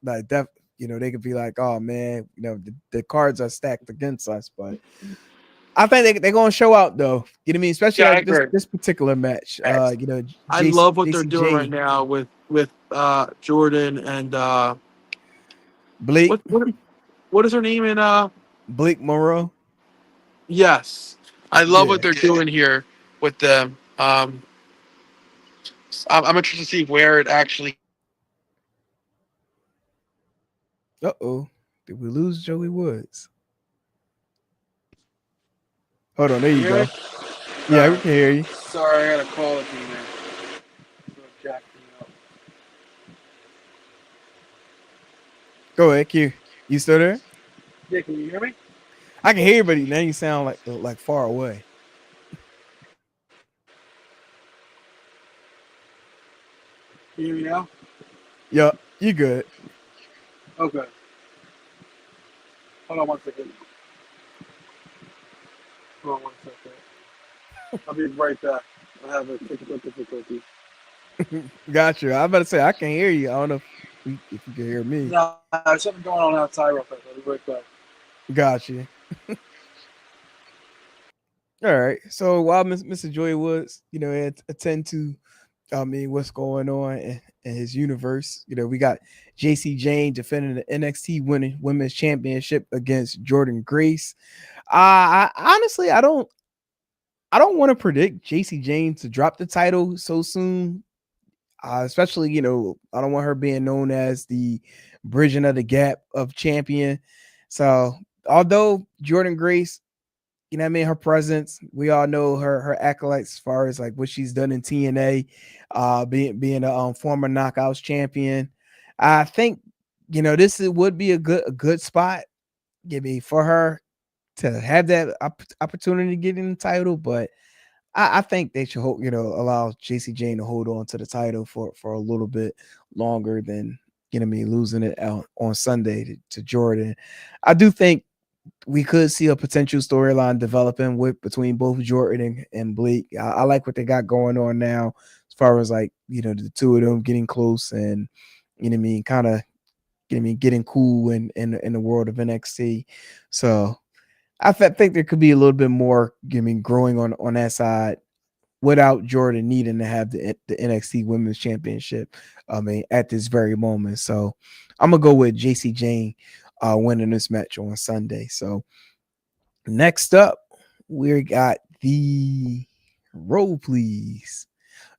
like that they could be like, oh man, the cards are stacked against us. But I think they're gonna show out though. You know what I mean, especially Yeah, I like agree. this particular match. I love what they're doing right JCJ now with Jordan and Blake what is her name in Blake Monroe. yes. I love Yeah. what they're doing here with them. I'm interested to see where it actually. Uh-oh. Did we lose Joey Woods? Hold on, there Can you you hear go. me? Yeah, we can hear you. Sorry, I got a call that came in. Jack me up. Go ahead, Q. You still there? Yeah, can you hear me? I can hear you, but now you sound like far away. Can you hear me now? Yeah, you good. Okay. Hold on 1 second. Hold on 1 second. I'll be right back. I have a technical difficulty. Gotcha. I'm about to say I can hear you. I don't know if you can hear me. No, there's something going on outside real quick. I'll be right back. Gotcha. All right. So while Mr. Joy Woods, attend to, what's going on in his universe. We got JC Jane defending the NXT Women's Championship against Jordan Grace. I honestly, I don't want to predict JC Jane to drop the title so soon. Especially, I don't want her being known as the bridging of the gap of champion. So although Jordan Grace, her presence, we all know her accolades as far as like what she's done in TNA, being a former Knockouts champion. I think this would be a good spot, for her to have that opportunity to get in the title. But I think they should allow JC Jane to hold on to the title for a little bit longer than losing it out on Sunday to Jordan. I do think we could see a potential storyline developing between both Jordan and Blake. I like what they got going on now, as far as like the two of them getting close and kind of getting cool in the world of NXT. So I think there could be a little bit more growing on that side without Jordan needing to have the NXT Women's Championship. At this very moment. So I'm gonna go with JC Jane winning this match on Sunday. So next up, we got the roll please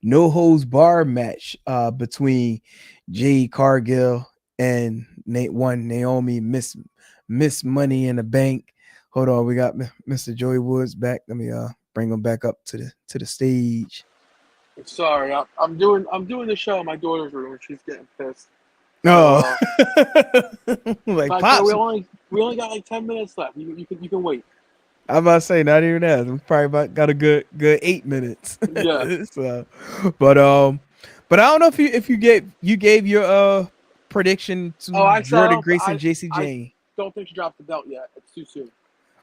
no holds bar match between Jade Cargill and Naomi Miss Money in the Bank. Hold on, we got Mr. Joey Woods back. Let me bring him back up to the stage. Sorry, I'm doing the show in my daughter's room. She's getting pissed. No, like we only got like 10 minutes left. You can wait. I'm about to say not even that. We probably got a good 8 minutes. Yeah. So, but I don't know if you gave your prediction to Jordan Grace and JC Jane. I don't think she dropped the belt yet. It's too soon.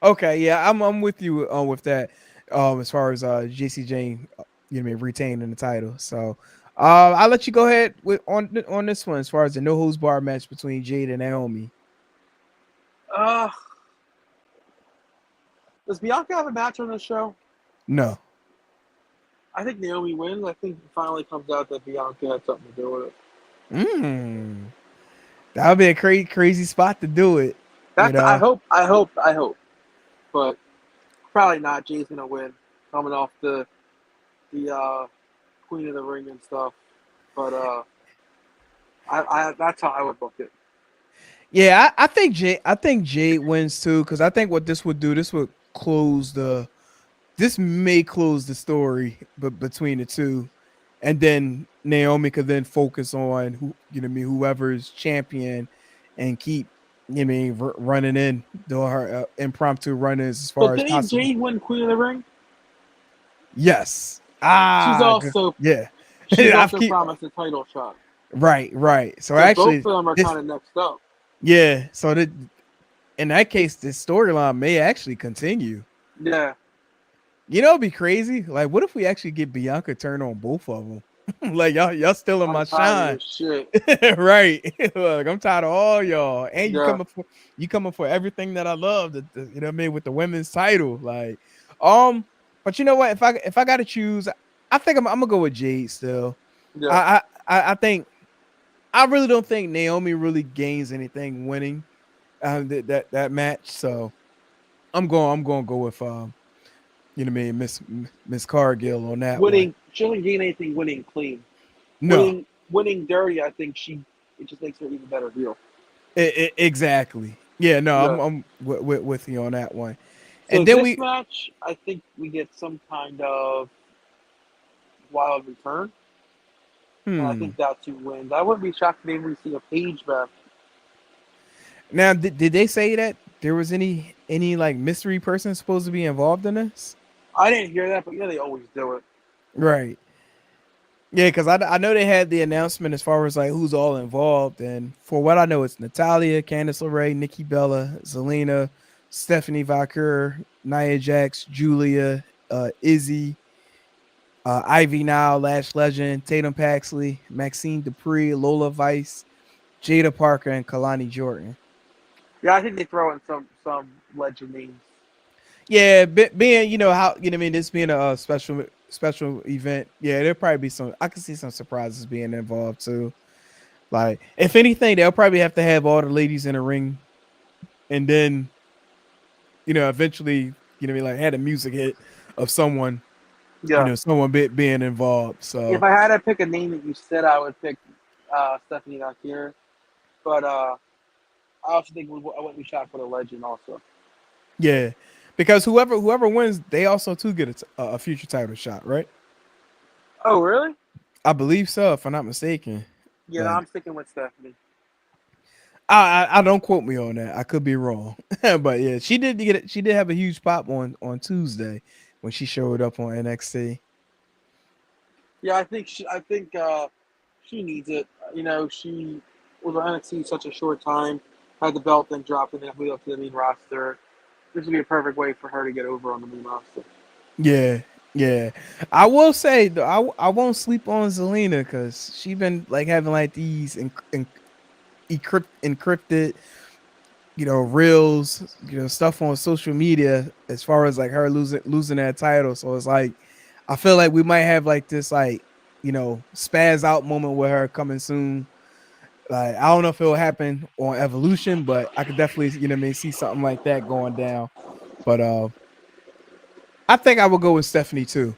Okay, yeah, I'm with you with that. As far as JC Jane, retaining the title. So I'll let you go ahead on this one as far as the no holds bar match between Jade and Naomi. Does Bianca have a match on this show? No. I think Naomi wins. I think it finally comes out that Bianca had something to do with it. That would be a crazy spot to do it. I hope. But probably not. Jay's gonna win, coming off the Queen of the Ring and stuff. But I that's how I would book it. Yeah, I think Jade wins too, because I think what this would do, this may close the story between the two, and then Naomi could then focus on whoever's champion and keep running in, doing her impromptu run-ins as far as possible. Didn't Jade win Queen of the Ring? Yes. She's also promised a title shot. Right. So actually, both of them are kind of next up. Yeah. So in that case, this storyline may actually continue. Yeah. It'd be crazy. Like, what if we actually get Bianca turn on both of them? Like y'all stealing my shine. Shit. Right. Look, I'm tired of all y'all. And you coming for everything that I love. With the women's title. Like, but you know what? If I gotta choose, I think I'm gonna go with Jade still. Yeah. I think I really don't think Naomi really gains anything winning that match. So I'm going to go with Miss Cargill on that winning. One. She doesn't gain anything winning clean. No. Winning dirty. I think it just makes her even better heel. Exactly. Yeah. No, yeah. I'm with you on that one. So and then this match, I think we get some kind of wild return. And I think that's who wins. I wouldn't be shocked if maybe we see a Paige back. Now, did they say that there was any like mystery person supposed to be involved in this? I didn't hear that, but they always do it. Right. Yeah, because I know they had the announcement as far as like who's all involved, and for what I know, it's Natalia, Candice LeRae, Nikki Bella, Zelina, Stephanie Valkyr, Nia Jax, Julia, Izzy, Ivy Now, Lash Legend, Tatum Paxley, Maxine Dupree, Lola Vice, Jada Parker, and Kalani Jordan. Yeah, I think they throw in some legend names. Yeah, being how what I mean, this being a special event. Yeah, there'll probably be some. I can see some surprises being involved too. Like, if anything, they'll probably have to have all the ladies in the ring, and then eventually, what I mean, like, had a music hit of someone, Yeah. someone being involved. If So I had to pick a name that you said, I would pick Stephanie Valkyr. But I also think I wouldn't be shocked for the legend also. yeah, because whoever wins, they also too get a future title shot, right? Oh, really? I believe so, if I'm not mistaken. Yeah, no, But I'm sticking with Stephanie. I don't quote me on that. I could be wrong, but yeah, she did get it. She did have a huge pop on Tuesday when she showed up on NXT. Yeah, I think she needs it. She was on NXT such a short time, had the belt, then dropped, and then moved up to the main roster. This would be a perfect way for her to get over on the main roster. Yeah, yeah. I will say though, I won't sleep on Zelina because she been like having like these encrypted, reels, stuff on social media as far as like her losing that title. So it's like I feel like we might have like this like spaz out moment with her coming soon. Like, I don't know if it'll happen on Evolution, but I could definitely see something like that going down. But I think I will go with Stephanie too.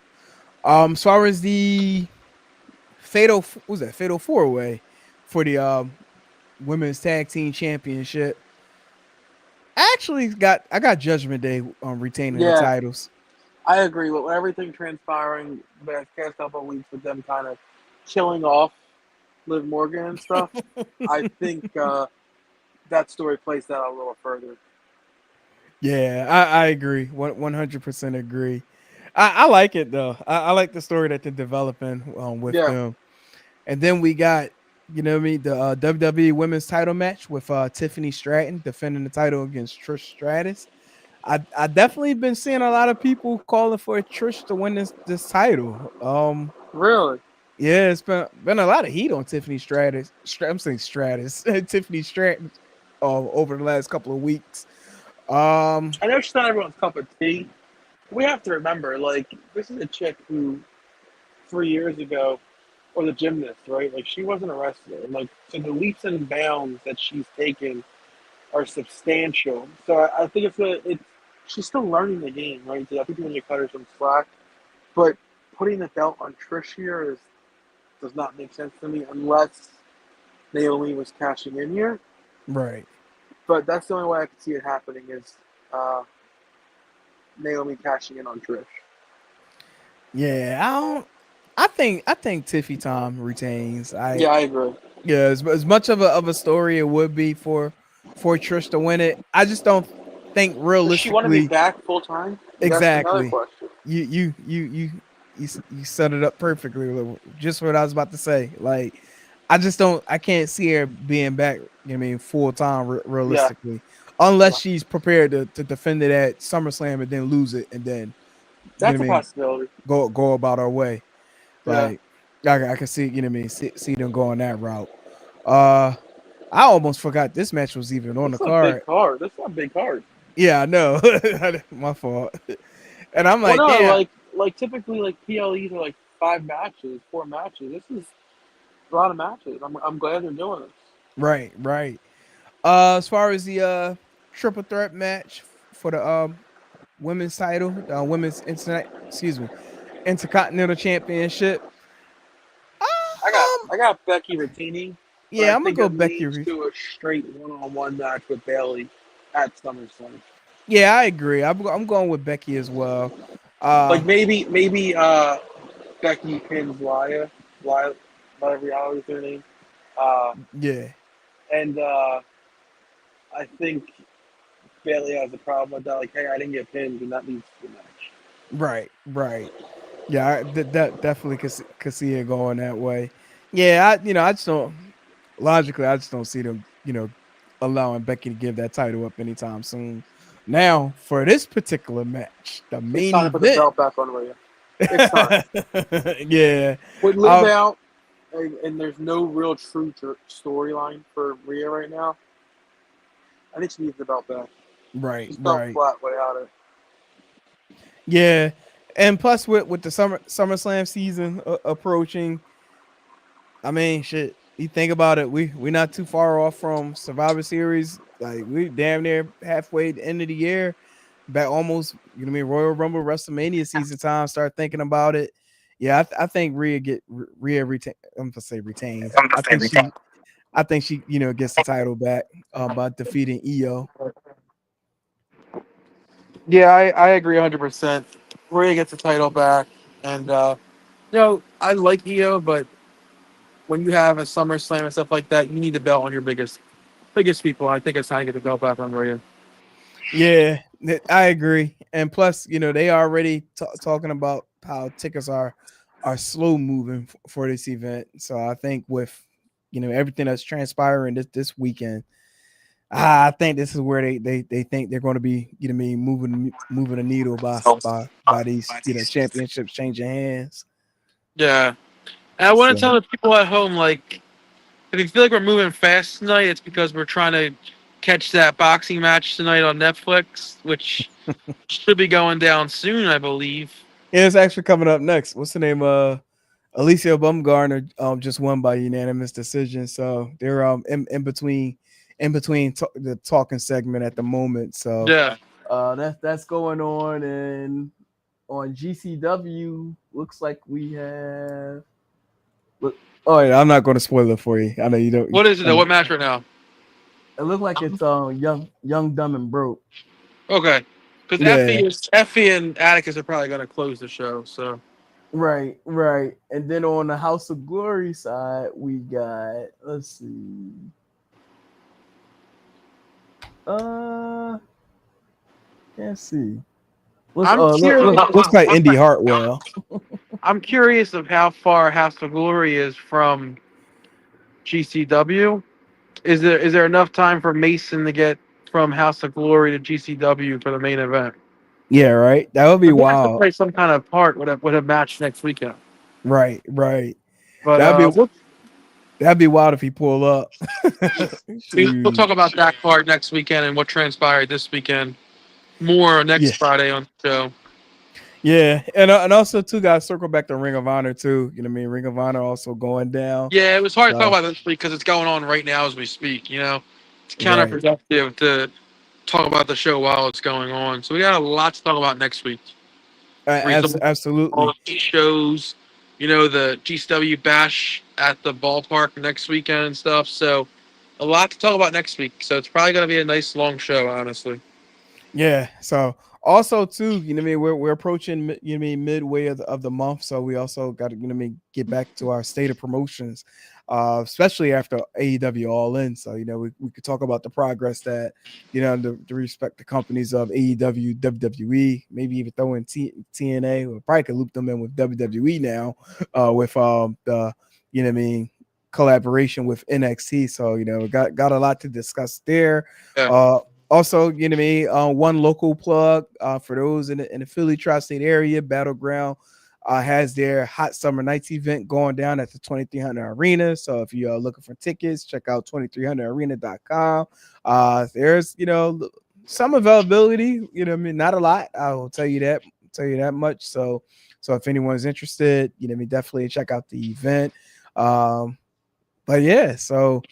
As far as the fatal, what was that fatal four way for the women's tag team championship? I got Judgment Day retaining the Yeah, titles. I agree with everything transpiring the past couple of weeks with them kind of killing off Liv Morgan and stuff. I think that story plays that out a little further. Yeah, I agree. 100% agree. I like it though. I like the story that they're developing with Yeah, them. And then we got, what I mean, the WWE Women's Title match with Tiffany Stratton defending the title against Trish Stratus. I definitely been seeing a lot of people calling for Trish to win this title. really. Yeah, it's been a lot of heat on Tiffany Stratus. I'm saying Stratus, Tiffany Stratton, over the last couple of weeks. Um, I know she's not everyone's cup of tea. We have to remember, like, this is a chick who 3 years ago was a gymnast, right? Like, she wasn't a wrestler. And, like, so the leaps and bounds that she's taken are substantial. So I think she's still learning the game, right? So I think when you cut her some slack, but putting the belt on Trish here does not make sense to me unless Naomi was cashing in here. right. But that's the only way I can see it happening is uh, Naomi cashing in on Trish. Yeah, I don't. I think Tiffy Tom retains. Yeah, I agree. Yeah, as much of a story it would be for Trish to win it. I just don't think Does she want to be realistically. back full time? That's another Exactly. question. You set it up perfectly. Just what I was about to say. Like, I just don't. I can't see her being back. I mean, full time Yeah, realistically, unless yeah. she's prepared to defend it at SummerSlam and then lose it, and then That's I a mean, possibility. go about our way. Yeah, Like, I can see see them going that route. Uh, I almost forgot this match was even on this the is a big card. card. This is a big card. Yeah, I know. My fault. And I'm Well, like, no, damn. like typically like PLEs are like 5 matches, 4 matches. This is a lot of matches. I'm glad they're doing this. Right, right. As far as the triple threat match for the women's title, the women's intercontinental championship. Um, I got Becky retaining, but yeah, I I'm gonna think go it Becky. leads to a straight one-on-one match with Bailey at SummerSlam. Yeah, I agree. I'm going with Becky as well. Like Uh, maybe Becky pins Lyle, whatever y'all is their name. Uh, yeah, and I think Bailey has a problem with that. Like, hey, I didn't get pinned, and that leads to the match. right, right. Yeah, that definitely could see it going that way. Yeah, I just don't logically. I just don't see them, allowing Becky to give that title up anytime soon. Now, for this particular match, the It's main time to put the event. belt back on Rhea. It's time. Yeah, With Liv uh, out, and there's no real true storyline for Rhea right now, I think she needs the belt back. right, She's felt right. flat without it. Yeah, and plus with the SummerSlam season approaching, I mean, shit. You think about it, we're not too far off from Survivor Series. Like we damn near halfway the end of the year, back almost. You know what I mean? Royal Rumble, WrestleMania season time. Start thinking about it. Yeah, I think Rhea retain. I'm gonna say retains. I think she gets the title back by defeating Io. Yeah, I agree 100%. Rhea gets the title back, and I like Io, but when you have a SummerSlam and stuff like that, you need the belt on your biggest people. I think it's time to get the belt back on Rhea. Yeah, I agree. And plus, they already talking about how tickets are slow moving for this event. So I think with everything that's transpiring this weekend, I think this is where they think they're going to be moving the needle by these championships changing hands. Yeah, and I want to So tell the people at home, like, if you feel like we're moving fast tonight, it's because we're trying to catch that boxing match tonight on Netflix, which should be going down soon, I believe. yeah, it's actually coming up next. What's the name? Alicia Bumgarner just won by unanimous decision. So they're in between the talking segment at the moment. So Yeah. that's going on, and on GCW looks like we have. Oh yeah, I'm not going to spoil it for you. I know you don't. What is it though? What match right now? It looked like it's young, dumb, and broke. Okay. Because Yeah, Effie and Atticus are probably going to close the show. So right. And then on the House of Glory side, we got let's see. Uh, can't see. I'm curious. Looks like Indy Hartwell. I'm curious of how far House of Glory is from GCW. Is there enough time for Mason to get from House of Glory to GCW for the main event? Yeah, right. That would be He has to wild. play some kind of part with a match next weekend. Right. But That'd be that'd be wild if he pull up. we'll Shoot. talk about that part next weekend and what transpired this weekend more next Yeah, Friday on the show. yeah, and also too, guys, circle back to Ring of Honor too. You know what I mean? Ring of Honor also going down. Yeah, it was hard to talk So about this week because it's going on right now as we speak. It's right, counterproductive to talk about the show while it's going on. So we got a lot to talk about next week. All absolutely. the shows, the GCW Bash at the ballpark next weekend and stuff. So a lot to talk about next week. So it's probably going to be a nice long show, honestly. Yeah. So also too, you know what I mean, we're approaching you know what I mean midway of the month, so we also got to get back to our state of promotions, especially after AEW All In. So we could talk about the progress that the respective companies of AEW, WWE, maybe even throw in TNA. We probably could loop them in with WWE now, with the what I mean collaboration with NXT. So got a lot to discuss there. Yeah. Also, one local plug for those in the Philly tri-state area, Battleground has their Hot Summer Nights event going down at the 2300 Arena. So if you are looking for tickets, check out 2300arena.com. There's, some availability, not a lot. I will tell you that much. So if anyone's interested, definitely check out the event. But yeah, so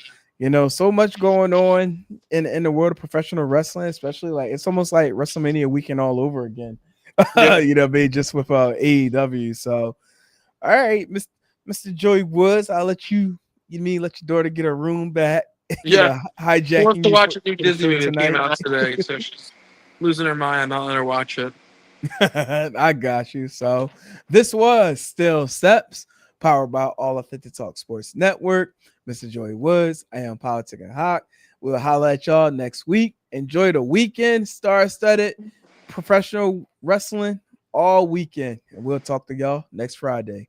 so much going on in the world of professional wrestling, especially like it's almost like WrestleMania weekend all over again. Yeah. Just with AEW. So all right, Mr. Joey Woods, I'll let let your daughter get a room back. Yeah. She wants Hijacking to you watch a new for the Disney show movie that came tonight. out today. So she's losing her mind. I'll let her watch it. I got you. So this was Still Steps, powered by All Authentic Talk Sports Network. Mr. Joey Woods, I am Politic and Hawk. We'll holler at y'all next week. Enjoy the weekend, star-studded professional wrestling all weekend. And we'll talk to y'all next Friday.